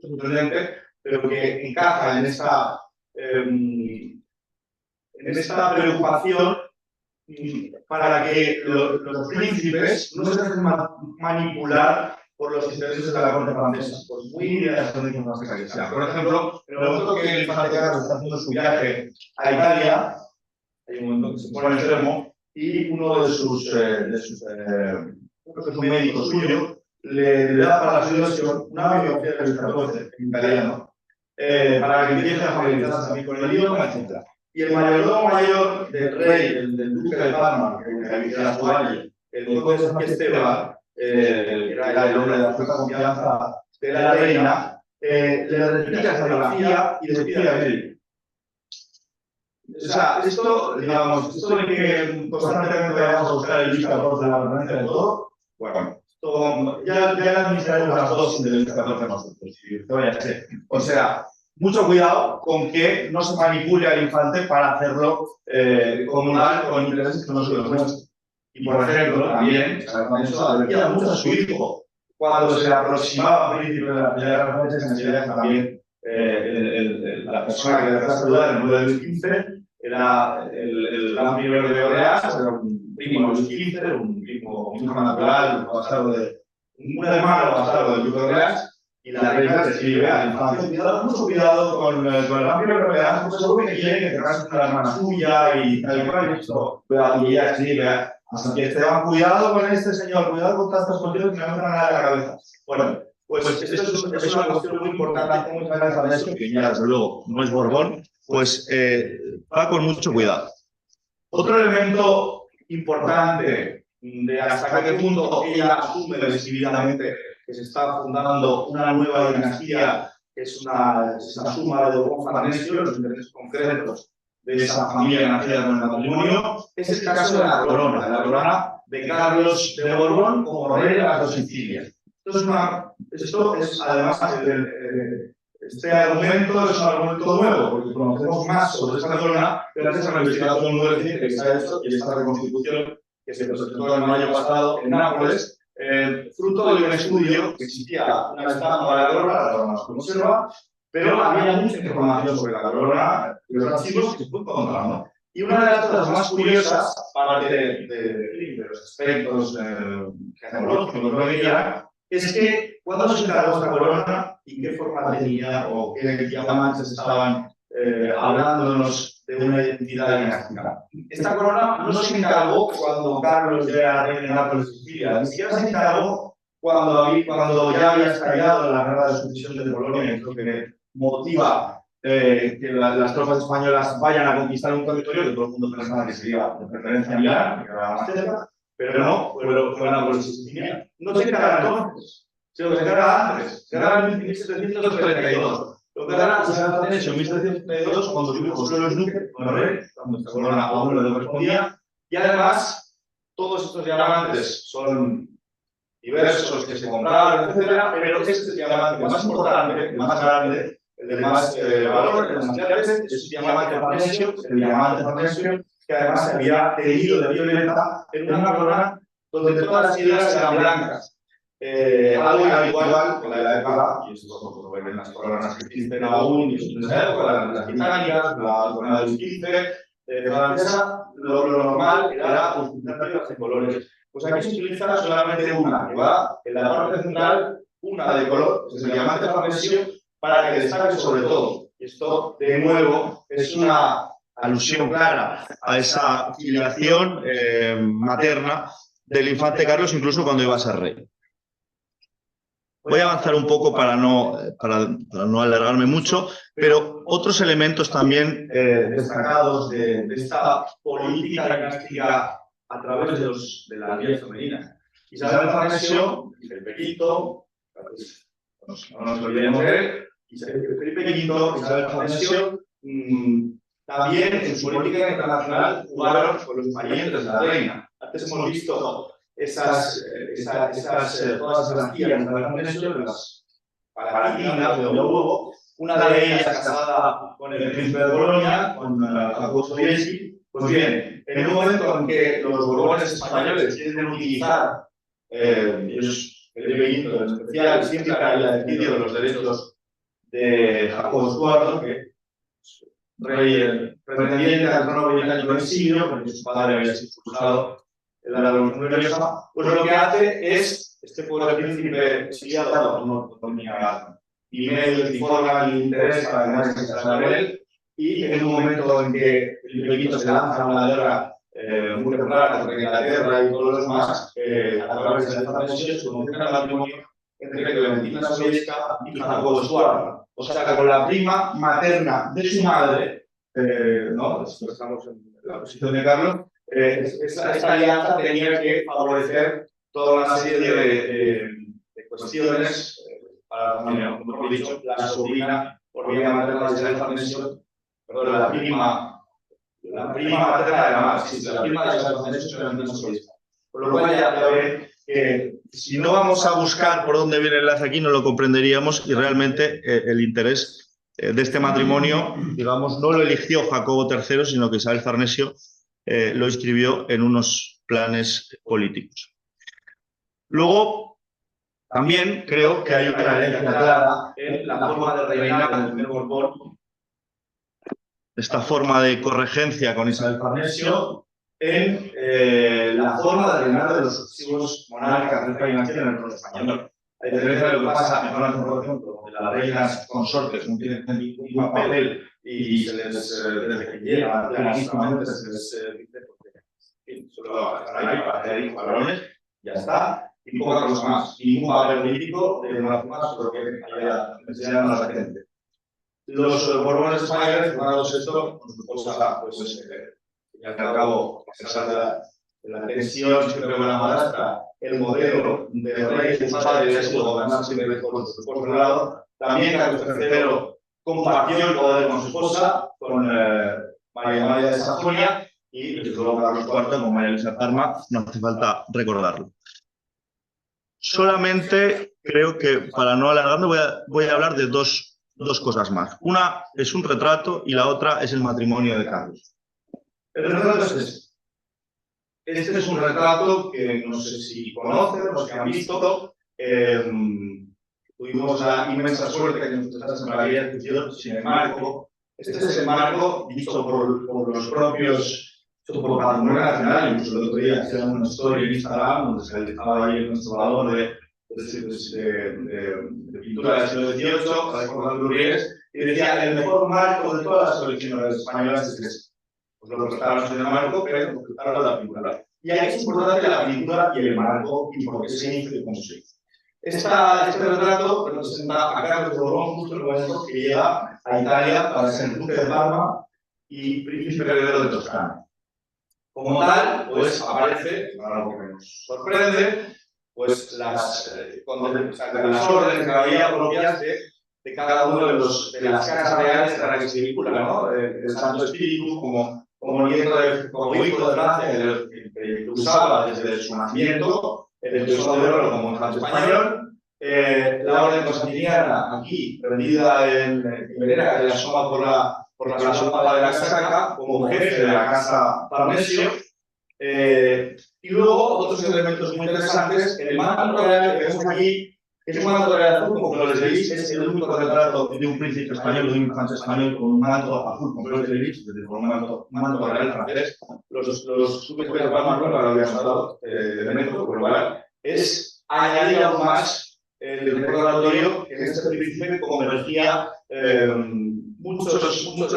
sorprendente, pero que encaja en esta preocupación para que los príncipes no se dejen manipular por los intereses de la corte francesa, por muy ideas francesa que sea. Por ejemplo, en el momento que el infante Carlos está haciendo su viaje a Italia, hay un momento que se pone enfermo y uno de sus un médico suyo le da para su ilusión una biografía de Luis XIV en italiano, para que empiece a familiarizarse también con el idioma, etc. Y el mayordomo mayor del rey, del duque de Parma, que era su valle, el conde de San Esteban, que era el hombre de la absoluta confianza de la reina, le replica esa biografía y le pide a él. O sea, esto de que constantemente vayamos a buscar el Luis XIV de la referencia de todo, bueno, ya administraremos las dosis de Luis XIV nosotros. O sea, mucho cuidado con que no se manipule al infante para hacerlo comunal con intereses que no son los nuestros. Y por ejemplo, también, eso advertía mucho a su hijo cuando se le aproximaba a príncipe de la primera francesa, enseguida también la persona que le hacía saludar en el 9 de Luis XV era el gran primer de Orleans, era un primo de Luis XV, un hijo natural, un hermano bastardo del duque de Orleans, y la reina le escribe al infante: mucho cuidado con el gran primer de Orleans, porque seguro que quiere que te cases con la hermana suya y tal y cual, y esto, y ella escribe a San Esteban: cuidado con este señor, cuidado con tantas cuestiones que me metan nada en la cabeza. Bueno, pues esto es una cuestión muy importante, como Isabel Farnesio, que ya desde luego no es Borbón, pues va con mucho cuidado. Otro elemento importante de hasta qué punto ella asume decididamente que se está fundando una nueva dinastía, que es una suma de Borbón Farnesio, los intereses concretos de esa familia nacida con el matrimonio, es el caso de la corona de Carlos de Borbón como rey de las dos Sicilias. Esto es además, este argumento es un argumento nuevo, porque conocemos más sobre esta corona gracias a una investigación muy reciente que se ha hecho y esta reconstitución que se presentó el mayo pasado en Nápoles, fruto de un estudio que existía una estampa de la corona se conserva, pero había mucha información sobre la corona y los archivos que se fue encontrando. Y una de las cosas más curiosas, aparte de los aspectos genealógicos, lo que quieran, es que cuando se encargó esta corona y qué forma tenía o qué diamantes estaban hablándonos de una identidad dinástica. Esta corona no se encargó cuando Carlos ya era rey de Nápoles y Sicilia, ni siquiera se encargó cuando ya había estallado la guerra de sucesión de Polonia, y lo que motiva que las tropas españolas vayan a conquistar un territorio que todo el mundo pensaba que sería de preferencia a Milán, que era más cerca, pero no, fue Nápoles y Sicilia. No se encarga entonces, sino que se encarga antes, se encarga en 1732. Lo que era Isabel Farnesio en 1732, cuando su hijo José Luis Duque, como rey, cuando esta corona aún no le correspondía, y además todos estos diamantes son diversos que se compraron, etcétera, pero este es el diamante más importante, el más grande, el de más valor, el más grande, es el diamante Farnesio, que además se había teñido de violeta en una corona donde todas las piedras eran blancas. Algo habitual en la época, y esto lo ven en las coronas que existen aún, y en esa época, las británicas, la corona del XV, francesa, lo normal era utilizar piedras de colores. Pues aquí se utiliza solamente una, que va en la parte central, una de color, que es el diamante Farnesio, para que destaque sobre todo. Y esto, de nuevo, es una alusión clara a esa filiación materna del infante Carlos, incluso cuando iba a ser rey. Voy a avanzar un poco para no alargarme mucho, pero otros elementos también destacados de esta política dinástica a través de la vía femenina. Isabel Farnesio, Felipe V, no nos olvidemos de él, Felipe V, Isabel Farnesio, también en su política internacional jugaron con los parientes de la reina. Antes hemos visto todas esas tías de Farnesio, las palatinas de Lugo, una de ellas casada con el príncipe de Bolonia, con Jacobo Sobiesky. Pues bien, en un momento en que los borbones españoles quieren utilizar, ellos, Felipe V en especial, siempre había defendido los derechos de Jacobo IV, que rey pretendiente al trono británico en exilio, porque su padre había sido expulsado en la Revolución Gloriosa, pues lo que hace es, este pobre príncipe exiliado, no tenía ni medios, ni forma, ni interés para ganarse casar con él, y en un momento en que Felipe V se lanza a una guerra muy temprana contra Inglaterra y todos los demás, a través de Farnesio se comienza el matrimonio entre Clementina Sobiesca y Jacobo Suárez. O sea, con la prima materna de su madre, ¿no? Estamos en la posición de Carlos, esta alianza tenía que favorecer toda una serie de cuestiones para la familia. Como hemos dicho, la sobrina por vía materna de Isabel Farnesio, perdón, la prima materna de la madre, sí, la prima de Isabel Farnesio es Clementina Sobiesca. Por lo cual ya ven que si no vamos a buscar por dónde viene el enlace aquí, no lo comprenderíamos, y realmente el interés de este matrimonio, digamos, no lo eligió Jacobo III, sino que Isabel Farnesio lo inscribió en unos planes políticos. Luego, también creo que hay una herencia clara en la forma de reinar del primer Borbón, esta forma de corregencia con Isabel Farnesio, en la forma de reinar de los sucesivos monarcas del Reino Unido en el trono español. A diferencia de lo que pasa en Francia, por ejemplo, donde las reinas consortes no tienen ningún papel y se les lleva clarísimamente, se les dice porque solo están ahí para hacer hijos varones, ya está, y poca cosa más. Ningún papel político de una forma sobre lo que haya enseñado a la gente. Los Borbones españoles, formados esto, con su esposa, pues, y al cabo, a pesar de la tensión siempre con la madrastra, el modelo de rey de su padre había sido gobernar siempre con su esposo al lado. También Carlos III compartió el poder con su esposa, con María Amalia de Sajonia y desde luego Carlos IV con María Luisa de Parma, no hace falta recordarlo. Solamente creo que, para no alargarme, voy a hablar de dos cosas más. Una es un retrato y la otra es el matrimonio de Carlos. El retrato es este. Este es un retrato que no sé si conocen, los que han visto. Tuvimos la inmensa suerte que nos prestasen para aquella exposición. Sin embargo, este es el marco dicho por los propios, por Patrimonio Nacional. Incluso el otro día hicieron una historia en Instagram donde se dedicaba ahí el conservador de pintura del siglo XVIII, Alejandro Lurries, y decía: el mejor marco de todas las colecciones españolas es este. Pues lo prestaron en el marco, pero lo prestaron la pintura. Y ahí es importante la pintura y el marco y por qué se hizo y cómo se hizo. Este retrato representa a Carlos de Borbón justo en el momento que llega a Italia para ser duque de Parma y príncipe heredero de Toscana. Como tal, pues aparece, algo que nos sorprende, pues las órdenes que había propias de cada uno de las casas reales a las que se vincula, ¿no? El Santo Espíritu como hijo de Francia, que usaba desde su nacimiento, el Tesoro de Oro como infante español, la orden constantiniana aquí, prendida en Ibera, que le asoma por la solapa de la casaca, como jefe de la casa Farnesio. Y luego otros elementos muy interesantes, el manto real que vemos aquí, que es un manto real azul, como les veis, es el único retrato de un príncipe español, de un infante español con un manto azul, como los veis, es decir, con un manto real francés. Los duques de Parma no lo habían dado elementos, por lo cual es añadir aún más el recordatorio que este príncipe convertía muchos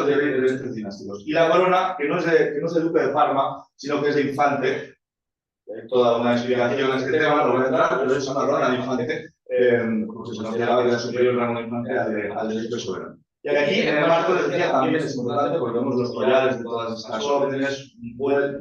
de estos dinásticos. Y la corona, que no es de duque de Parma, sino que es de infante. Hay toda una explicación en este tema, no voy a entrar, pero es una corona de infante, porque se consideraba que era superior el rango de infante al de duque soberano. Y aquí, en el marco de decía, también es importante porque vemos los collares de todas estas órdenes,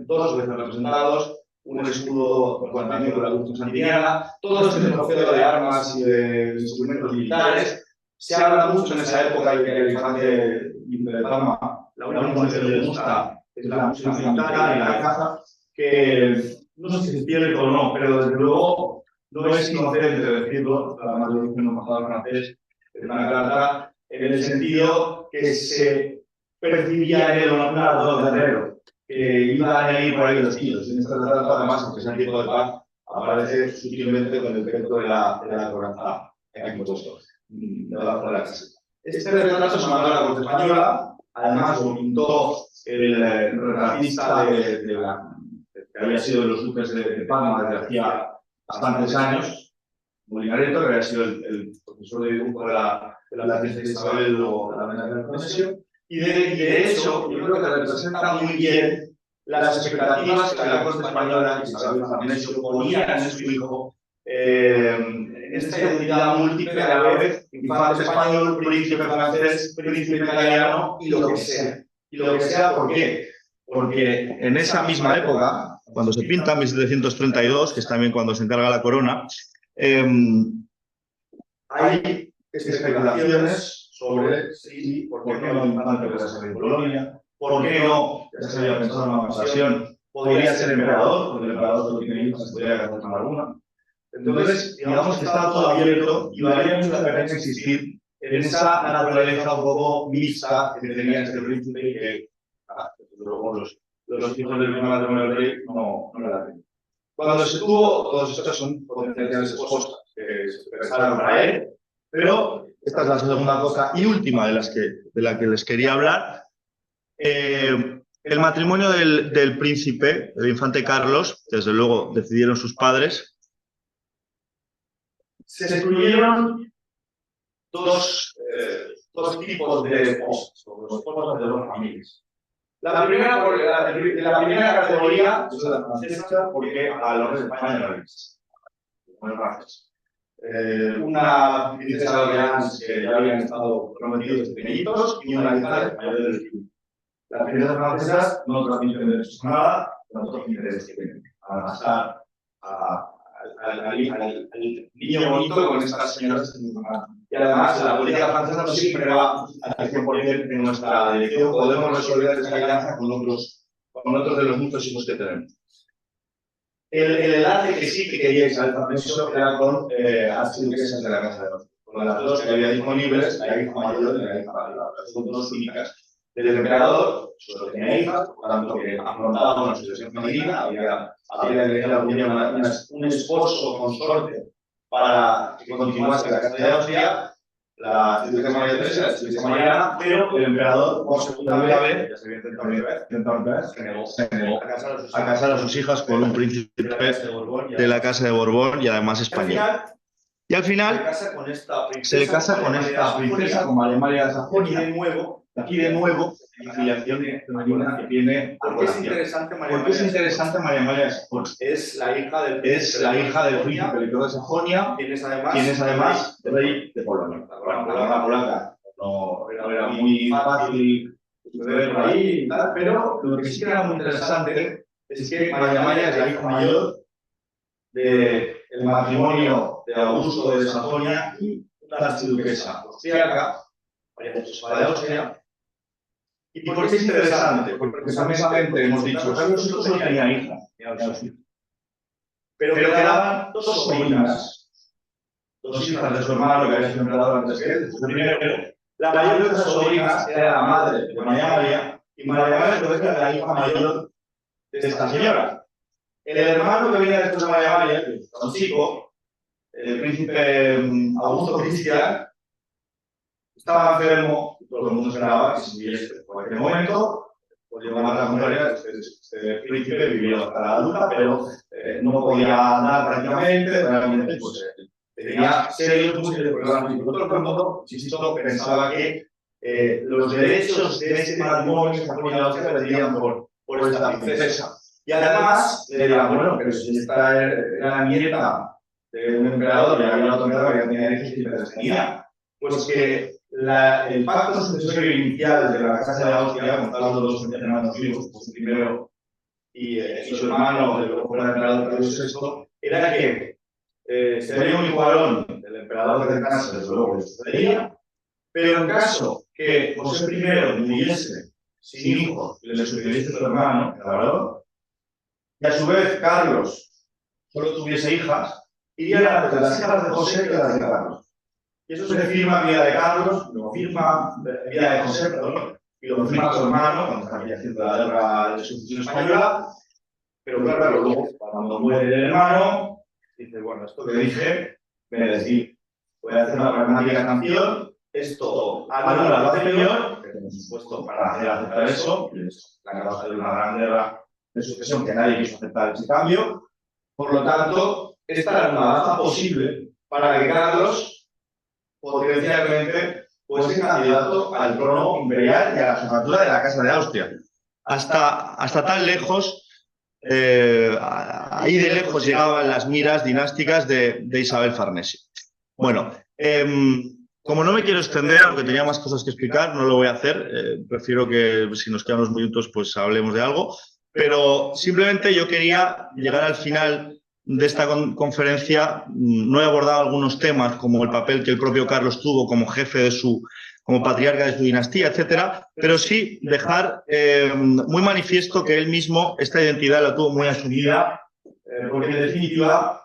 dos veces representados, un escudo también con la luz constantiniana, todo este trofeo de armas y de instrumentos militares. Se habla mucho en esa época de que el infante de Parma, la única cosa que le gusta es la música militar y la caza, que no sé si es cierto o no, pero desde luego no es inocente decirlo, además lo dice un embajador francés en una carta, en el sentido que se percibía en él un ardor guerrero, que iba a añadir por ahí los kilos. En este retrato, además, aunque sea tiempo de paz, aparece sutilmente con el efecto de la coraza aquí puesto, debajo de la caseta. Este retrato se mandó a la corte española, además lo pintó el retratista que había sido de los duques de Parma desde hacía bastantes años, Molinareto, que había sido el profesor de dibujo de la princesa Isabel o de la reina de Farnesio. Y de hecho, yo creo que representa muy bien las expectativas que la corte española y Isabel Farnesio ponían en su hijo, en esta identidad múltiple a la vez, infante español, príncipe francés, príncipe italiano y lo que sea. Y lo que sea, ¿por qué? Porque en esa misma época, cuando se pinta, en 1732, que es también cuando se encarga la corona, hay especulaciones sobre si, por qué no el infante podría ser en Polonia, por qué no, ya se había pensado en una ocasión, podría ser emperador, porque el emperador no tiene hijos, se podría casar con alguna. Entonces, digamos que está todo abierto y valía mucho la pena existir en esa naturaleza un poco mixta que tenía este príncipe y que luego los hijos del primer matrimonio del rey no la tenían. Cuando se tuvo, todos estos son potenciales esposas que se pensaron para él, pero esta es la segunda cosa y última de la que les quería hablar. El matrimonio del príncipe, del infante Carlos, desde luego decidieron sus padres, se excluyeron dos tipos de esposas, los esposos de dos familias. La primera categoría es la francesa, porque a los de España no les una princesa de Orleans que ya habían estado prometidos desde pequeñitos y una hija de mayor del club. Las princesas francesas no transmiten derechos a nada, no transmiten derechos a gastar a al niño bonito con estas señoras. Y además, la política francesa no siempre va al 100% en nuestra dirección. Podemos resolver esta alianza con otros de los muchos hijos que tenemos. El enlace que sí que quería Isabel Farnesio era con archiduquesas de la Casa de Austria. Con las dos que había disponibles, la hija mayor y la hija mayor. Son dos únicas. Del emperador solo tenía hijas, por tanto, que afrontaba una sucesión femenina, había un esposo consorte para que continuase la Casa de Austria, la archiduquesa María Teresa, la archiduquesa Mariana, pero el emperador, por segunda vez, ya se había intentado otra vez, se negó a casar a sus hijas con un príncipe de la Casa de Borbón y además español. Y al final se le casa con esta princesa, con María de Sajonia. Aquí de nuevo, la filiación femenina que tiene. ¿Por qué es interesante María de Sajonia? Es la hija del príncipe Leopoldo de Sajonia, quien es además rey de Polonia. Bueno, la guerra polaca no era muy fácil ver por ahí y tal, pero lo que sí era muy interesante es que María es la hija mayor del matrimonio de Augusto de Sajonia y la archiduquesa austriaca, María Josefa de Austria. ¿Y por qué es interesante? Porque precisamente hemos dicho, Carlos solo tenía hijas, pero quedaban dos sobrinas, dos hijas de su hermano que había sido emperador antes que él. Primero, la mayor de esas sobrinas era la madre de María, y María entonces era la hija mayor de esta señora. El hermano que venía después de María, que era un chico, el príncipe Augusto Cristian, estaba enfermo, todo el mundo esperaba que se muriese en cualquier momento. Por llevar la contraria, este príncipe vivió hasta la adulta, pero no podía andar prácticamente, realmente pues, tenía serios problemas. Y por otro lado, insisto, pensaba que los derechos de ese matrimonio que se ponía a se vendían por esta princesa. Y además, le dirán, bueno, pero si esta era la nieta de un emperador y había otro emperador que tenía hijos y les tenía, pues que el pacto sucesorio inicial de la Casa de Austria, contando los dos hermanos vivos, pues el primero y su hermano, el fuera emperador Carlos VI, era que sería un igualón del emperador de casa, desde luego, le sucedería, pero en caso que José I muriese sin hijos y le sucediese su hermano, el emperador, y a su vez Carlos solo tuviese hijas, irían antes las hijas de José que las de Carlos. Y eso se firma en vida de Carlos, lo firma en vida de José, perdón, y lo firma su hermano cuando está haciendo la guerra de sucesión española. Pero claro, luego, cuando muere el hermano, dice, bueno, esto que dije, me decís, voy a hacer una pragmática canción, esto anula lo anterior, que hemos supuesto para hacer aceptar eso, que es la causa de una gran guerra de sucesión que nadie quiso aceptar ese cambio. Por lo tanto, esta era una baza posible para que Carlos potencialmente fuese candidato al trono imperial y a la jefatura de la Casa de Austria. Hasta tan lejos, ahí de lejos llegaban las miras dinásticas de Isabel Farnesio. Bueno, como no me quiero extender, aunque tenía más cosas que explicar, no lo voy a hacer. Prefiero que, si nos quedan unos minutos, pues hablemos de algo. Pero simplemente yo quería llegar al final de esta conferencia. No he abordado algunos temas como el papel que el propio Carlos tuvo como jefe como patriarca de su dinastía, etcétera, pero sí dejar muy manifiesto que él mismo esta identidad la tuvo muy asumida, porque en definitiva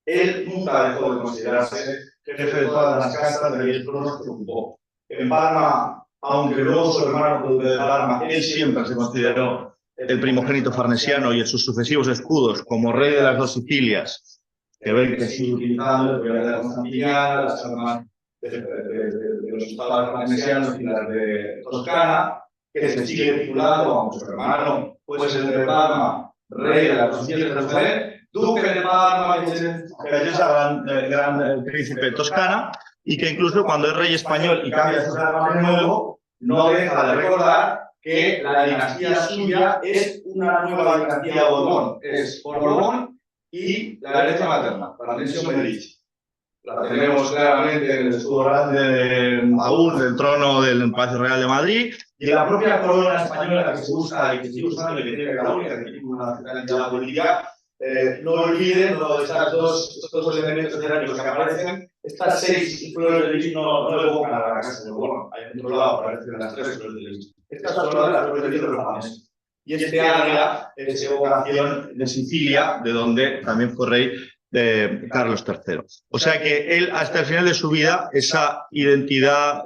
él nunca dejó de considerarse jefe de todas las casas de los tronos que ocupó. En Parma, aunque luego su hermano Felipe de Parma, él siempre se consideró el primogénito farnesiano y en sus sucesivos escudos como rey de las dos Sicilias, que ven que sigue utilizando el de la Constantiniana, las armas de los estados farnesianos y las de Toscana, que se sigue titulando como su hermano, pues el de Parma, rey de las dos Sicilias de Jerusalén, duque de Parma, que es gran príncipe de Toscana, y que incluso cuando es rey español y cambia sus armas de nuevo, no deja de recordar que la dinastía suya es una nueva dinastía Borbón. Es Borbón y la herencia materna, Farnesio Medici. La tenemos claramente en el escudo grande aún del trono del Palacio Real de Madrid y en la propia corona española que se usa y que sigue usando y que tiene Cataluña, que tiene una centralidad política, no olviden estos dos elementos dinámicos que aparecen. Estas 6 flores de lis no evocan a la casa de Borno. Hay en otro lado aparecen las 3 flores de lis. Estas son las flores de lis de los japoneses. Y este área es evocación de Sicilia, de donde también fue rey Carlos III. O sea que él, hasta el final de su vida, esa identidad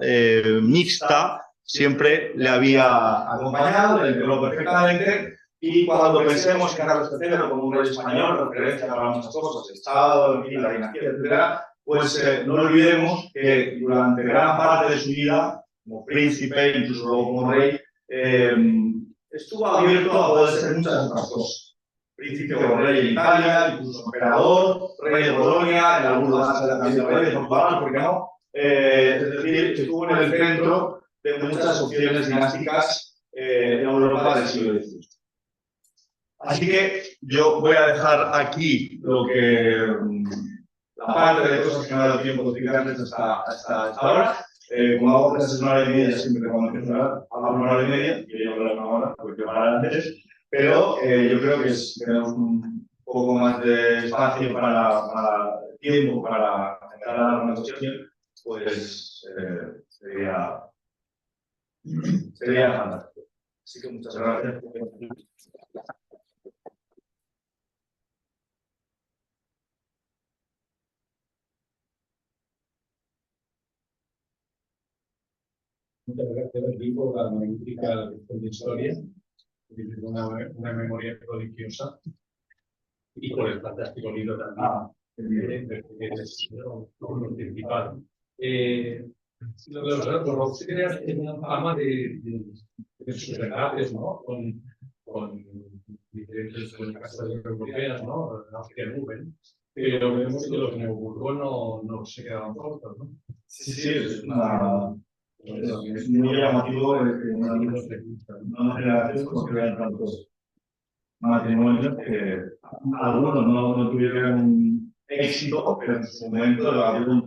mixta siempre le había acompañado, le integró perfectamente. Y cuando pensemos en Carlos III como un rey español, referencia para muchas cosas, Estado, en fin, la dinastía, etc., pues no olvidemos que durante gran parte de su vida, como príncipe, incluso luego como rey, estuvo abierto a poder ser muchas otras cosas. Príncipe o rey en Italia, incluso emperador, rey de Polonia, en algunos casos también rey de Portugal, ¿por qué no? Es decir, estuvo en el centro de muchas opciones dinásticas en Europa del siglo XIX. Así que yo voy a dejar aquí lo que la parte de cosas que me ha dado tiempo de explicarles hasta ahora. Como hago clases 1 hora y media, siempre cuando empiezo a hablar, hablo 1 hora y media, y yo hablo 1 hora, porque para antes, pero yo creo que tenemos un poco más de espacio para tiempo, para generar una cuestión, pues sería fantástico. Así que muchas gracias. Muchas gracias a ti por la magnífica lección de historia, una memoria prodigiosa, y por el fantástico libro también, lo principal. Los Rothschild tenían fama de sus regates, ¿no? Con diferentes casas europeas, ¿no? Austria-Nubel, pero vemos que los Neuburgo no se quedaban cortos, ¿no? Sí, es muy llamativo que una generación construyan tantos matrimonios que algunos no tuvieron éxito, pero en su momento lo había un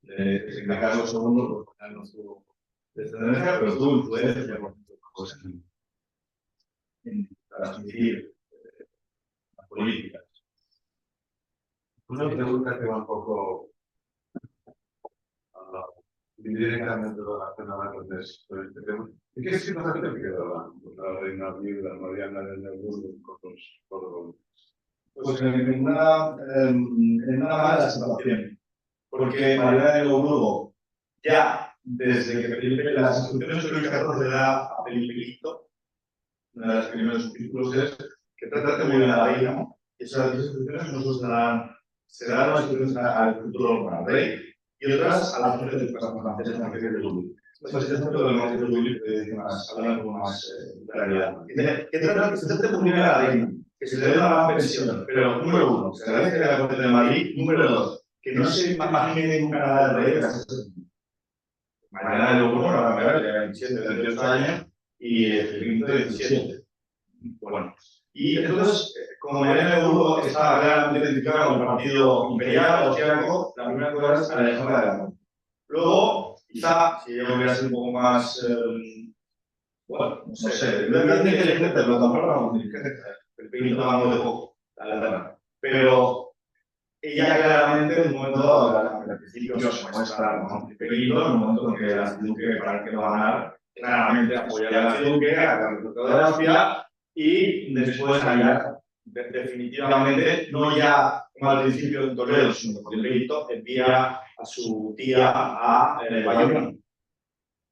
de Carlos II, pues no tuvo descendencia, pero tuvo influencia pues, en transmitir las políticas. Una pregunta que va un poco directamente relacionada con este tema. ¿En qué situación quedó la reina viuda Mariana de Neuburgo con los Pues en una mala situación, porque Mariana de Neuburgo, ya desde que Felipe, las instrucciones que Luis XIV le da a Felipe V, una de las primeros artículos es que trate muy bien a la reina, y esas instrucciones no se dan las instrucciones al futuro rey, y otras a las mujeres franceses de Louis. Entonces, esto lo demás de Louis hablan con más claridad. Que trate muy bien a la reina, que se le dé una gran pensión, pero número 1, se agradece que la corte de Madrid, número 2, que no se imagine nunca nada de rey de las mañana de luego, bueno, la verdad, de 27, 28 años y el 17. Bueno, y entonces, como Mariana de Neuburgo estaba realmente identificada con el partido imperial austriaco, la primera cosa es alejarla de la muerte. Luego, quizá, si ella hubiera sido un poco más, bueno, no sé, no es inteligente, pero tampoco era muy inteligente. El pequeñito ganó de poco, la verdad. Pero ella claramente, en un momento dado, al principio se muestra como un pequeñito, en un momento en que el archiduque, para que no va a ganar, claramente apoya al archiduque, a Carlos de Austria, y después allá, definitivamente, no ya como al principio en Toledo, sino con el pequeñito, envía a su tía a Bayona,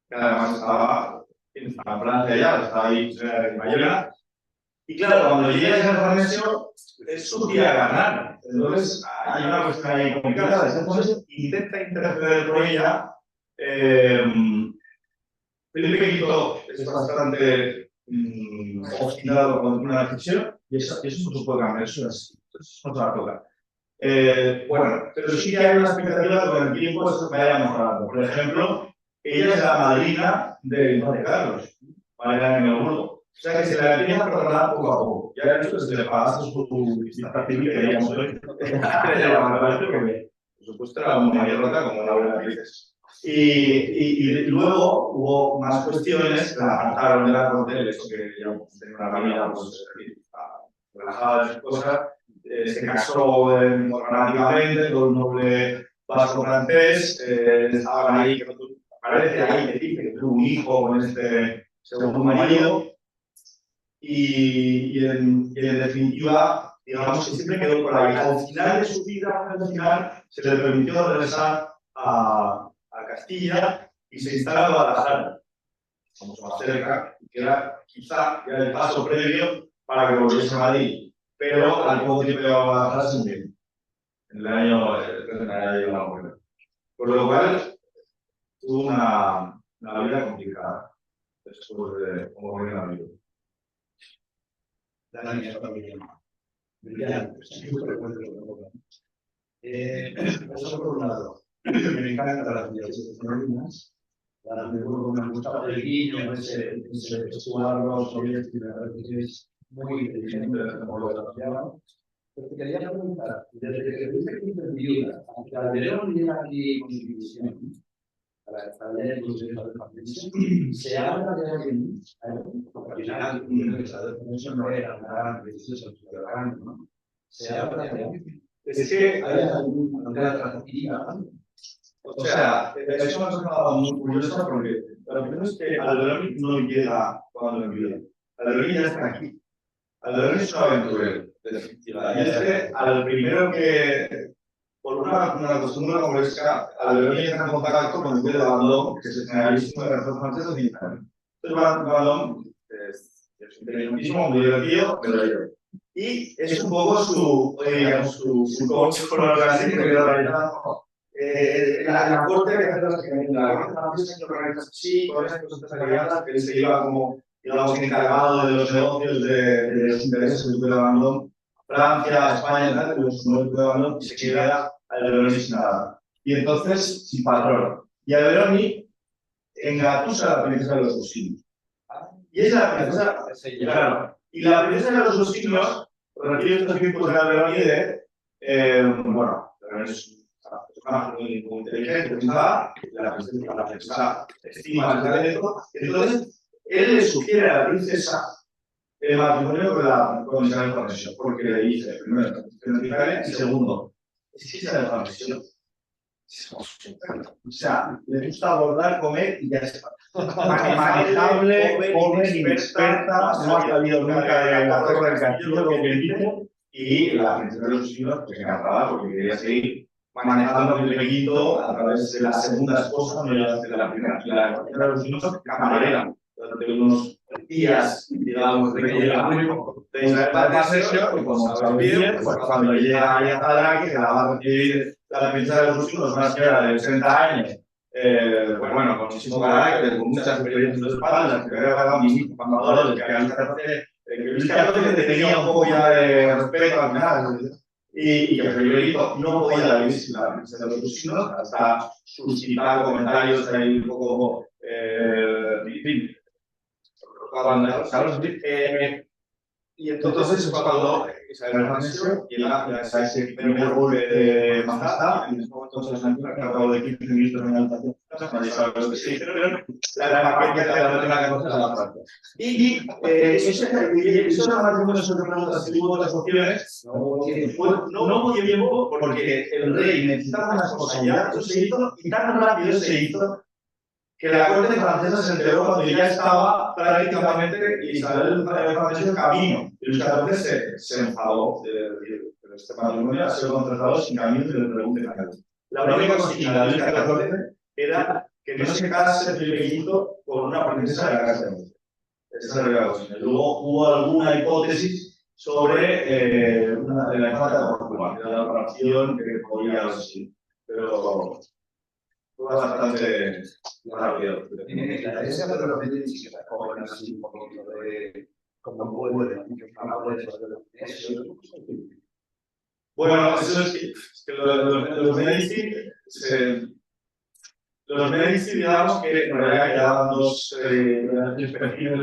que además estaba en Francia ya, estaba ahí en Bayona. Y claro, cuando llega ese Farnesio, es su tía ganar. Entonces, hay una cuestión ahí complicada. Entonces, intenta interceder por ella. Felipe V es bastante obstinado con una decisión, y eso no se puede cambiar, eso no se va a tocar. Bueno, pero sí que hay una expectativa de que con el tiempo esto vaya mejorando. Por ejemplo, ella es la madrina del infante Carlos, Mariana de Neuburgo. O sea que se la empieza a perdonar poco a poco. Ya he visto que se le pagaste su visita civil que digamos hoy. Por supuesto era una derrota como una buena actriz. Y luego hubo más cuestiones que la apartaron de la corte, el hecho que ya tenía una familia, pues, relajada de sus cosas, se casó dramáticamente con un noble vasco francés, estaban ahí, parece ahí que dice que tuvo un hijo con este segundo marido, y en definitiva, digamos que siempre quedó por ahí. Al final de su vida, al final, se le permitió regresar a Castilla y se instaló en Guadalajara, mucho más cerca, que era quizá el paso previo para que volviese a Madrid. Pero al poco tiempo de Guadalajara se murió, en el año de la muerte. Por lo cual, tuvo una vida complicada después de morir en la vida. La niña familia brillante, siempre encuentro eso por un lado. Me encantan las ciudades femeninas, las de Burgos me gusta el guiño, ese suarro soviético, que es muy inteligente como lo asociaba. Pero te quería preguntar, desde que tuviste que viuda, aunque Calderón llega aquí con su división, para establecer el Consejo de Familia, se habla de alguien, porque al final un pensador como eso no era una gran preciosa ciudadana, ¿no? Se habla de alguien. Es que hay alguna atractiva. O sea, es una cosa muy curiosa porque lo primero es que Alberoni no llega cuando envía. Alberoni ya está aquí. Alberoni es un aventurero, definitivamente. Y es que al primero que, por una costumbre como es que Alberoni entra en contacto con el Duque de Vendôme, que es el generalísimo de la Revolución Francesa de Italia. Entonces, Vendôme es inteligentísimo, muy divertido, pero yo. Y es un poco su coach con los clásicos que lo realizan. La corte que hace la corte francesa que organiza así, con esas cosas aliadas, que él se iba como, digamos, encargado de los negocios de los intereses del Duque de Vendôme, Francia, España, tal, de los Duque de Vendôme, y se queda Alberoni sin nada. Y entonces, sin patrón. Y Alberoni engatusa a la princesa de los dos siglos. Y es la princesa, claro. Y la princesa de los dos siglos recibe estos tiempos de Alberoni de, bueno, es muy inteligente, pensada, la princesa estima el talento, entonces él le sugiere a la princesa el matrimonio con Isabel Farnesio, porque le dice, primero, y segundo, es que Isabel Farnesio o sea, le gusta abordar, comer y ya está. Manejable, joven, inexperta, no ha salido nunca de la torre del castillo, lo que dice, y la princesa de los siglos, pues encantada, porque quería seguir manejando el requinto a través de la segunda esposa, no ya de la primera. Y la princesa de los siglos, camarera, durante unos días, digamos, de que llega público, de Isabel Farnesio, y como sabéis bien, pues cuando llega ahí a Tadraque, que la va a recibir la princesa de los siglos, una señora de 60 años, bueno, con muchísimo carácter, con muchas experiencias de espaldas, que había ganado ministros, embajadores, que Luis XIV tenía un poco ya de respeto al final, y que Felipe no podía vivir sin la princesa de los siglos, hasta suscitar comentarios ahí un poco, en fin, y entonces es cuando Isabel Farnesio llega a ese primer golpe de majestad, y en ese momento se ha acabado de 15 ministros en la habitación, nadie sabe lo que se hicieron, la paquete de la cosa a la Francia. Y eso es matrimonio sobre preguntas y hubo otras opciones, no hubo tiempo porque el rey necesitaba una esposa ya, eso se hizo, y tan rápido se hizo que la corte francesa se enteró cuando ya estaba prácticamente Isabel Farnesio en camino. Y Luis XIV se enfadó de decir, pero este matrimonio ha sido contratado sin camino y le pregunte a nadie. La única consigna de Luis XIV era que no se casase Felipe V con una princesa de la casa de Murcia. Esa era la consigna. Luego hubo alguna hipótesis sobre la infanta de Portugal, que era la operación que podía haber sido. Pero fue bastante rápido. Ese es lo que dice que la joven así un poquito de como puede, bueno, eso es que los Medici, digamos que en realidad quedaban dos perfiles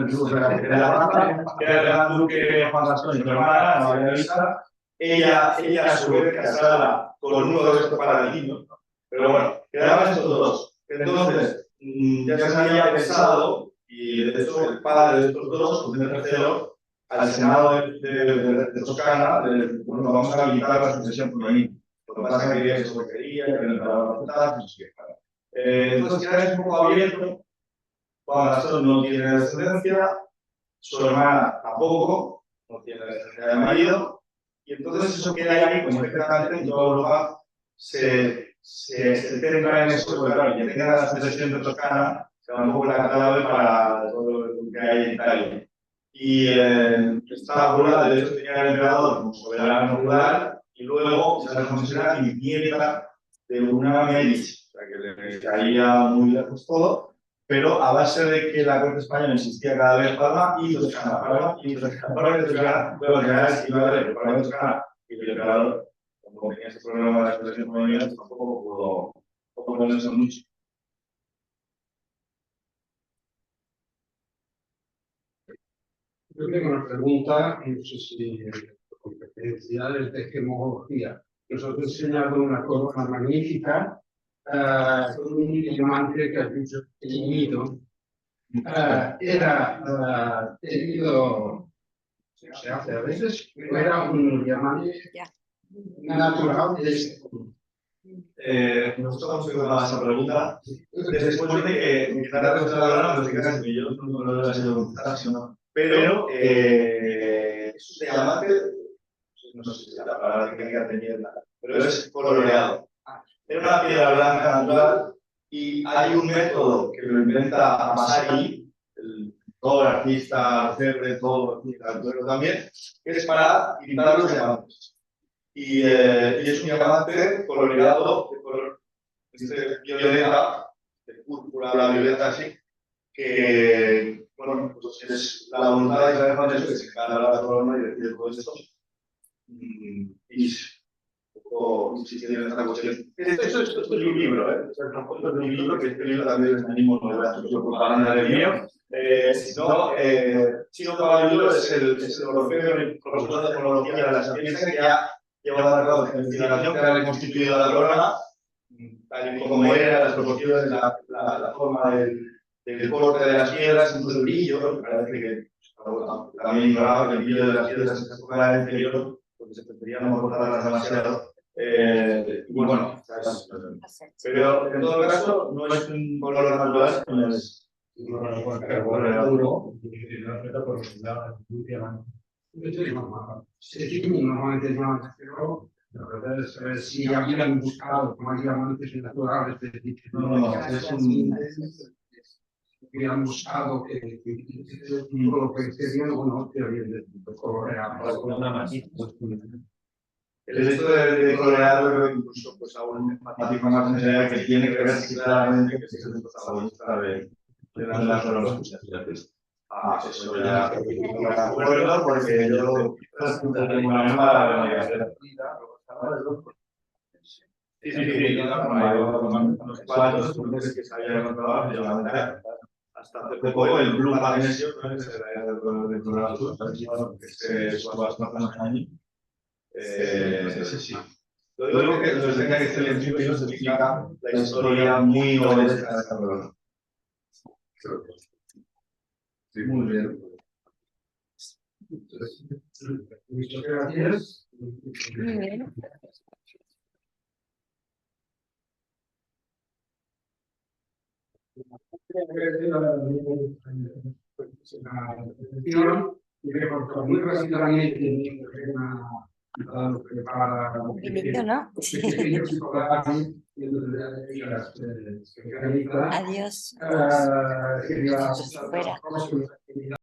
de la raza, que era el gran duque Juan Gastón y su hermana, María Luisa, ella a su vez casada con uno de estos paradigmas. Pero bueno, quedaban estos dos. Entonces, ya se había pensado, y de hecho el padre de estos dos, José III, al Senado de Toscana, bueno, vamos a habilitar la sucesión femenina. Lo que pasa es que eso quería, que no estaba aceptado, no sé qué. Entonces queda un poco abierto. Juan Gastón no tiene descendencia, su hermana tampoco, no tiene descendencia de marido, y entonces eso queda ahí, como perfectamente en toda Europa se centra en eso, porque claro, quien tenga la sucesión de Toscana será un poco la clave para todo lo que hay en Italia. Y esta abuela, de hecho, tenía el emperador como soberano feudal, y luego se la considera nieta de una Medici, o sea que le caía muy lejos todo. Pero a base de que la corte española insistía cada vez Palma y Toscana, Palma y Toscana, Palma y Toscana, luego en general se iba a ver Palma y Toscana, y el emperador, como tenía ese problema de la sucesión femenina, tampoco pudo ponerse mucho. Yo tengo una pregunta, no sé si competencia de gemología. Nosotros enseñado una cosa magnífica, con un diamante que ha dicho teñido. Era teñido, se hace a veces, pero era un diamante natural de este color. Nosotros hemos hecho esa pregunta después de que Carlos se hablara, pues que yo no lo he sido contestar, sino. Pero es un diamante, no sé si es la palabra que diga teñida, pero es coloreado. Era una piedra blanca natural y hay un método que lo inventa Vasari, el todo artista, orfebre, todo artista, también, que es para pintar los diamantes. Y es un diamante coloreado de color violeta, de púrpura, violeta, así, que, bueno, pues es la voluntad de Isabel Francesco que se encarga de la forma y de todo esto. Y un poco insistiendo en esta cuestión. Esto es un libro, ¿eh? Esto es un libro, que este libro también les animo, no voy a hacer propaganda del mío. Chino Caballero es el orfebre, el profesor de tecnología de la ciencia que ha llevado a cabo la investigación, que ha reconstituido la corona, tal y como era, las proporciones, la forma del corte de las piedras, incluso el brillo, me parece que también ignoraba que el brillo de las piedras en esa época era inferior, porque se prefería no cortarlas demasiado. Y bueno, pero en todo caso no es un color natural, sino es normalmente diamantes, pero la verdad es si habían buscado como diamantes naturales, habían buscado que lo que serían o no teorías de coloreado. El hecho de colorearlo incluso pues aún matiza más necesidad que tiene que ver claramente que es el protagonista de las coronas. Eso ya no me acuerdo porque yo tengo una memoria sí, unos cuantos puntos que se habían encontrado hasta hace poco el Blue Magnesio, que se era el color de color que se subastó hace unos años. Sí. Lo digo que los de que este libro se explica la historia muy novelesca de esta corona. Sí, muy bien. Muchas gracias. Muy bien. Muy rápidamente Inicio, ¿no? Adiós. Fuera.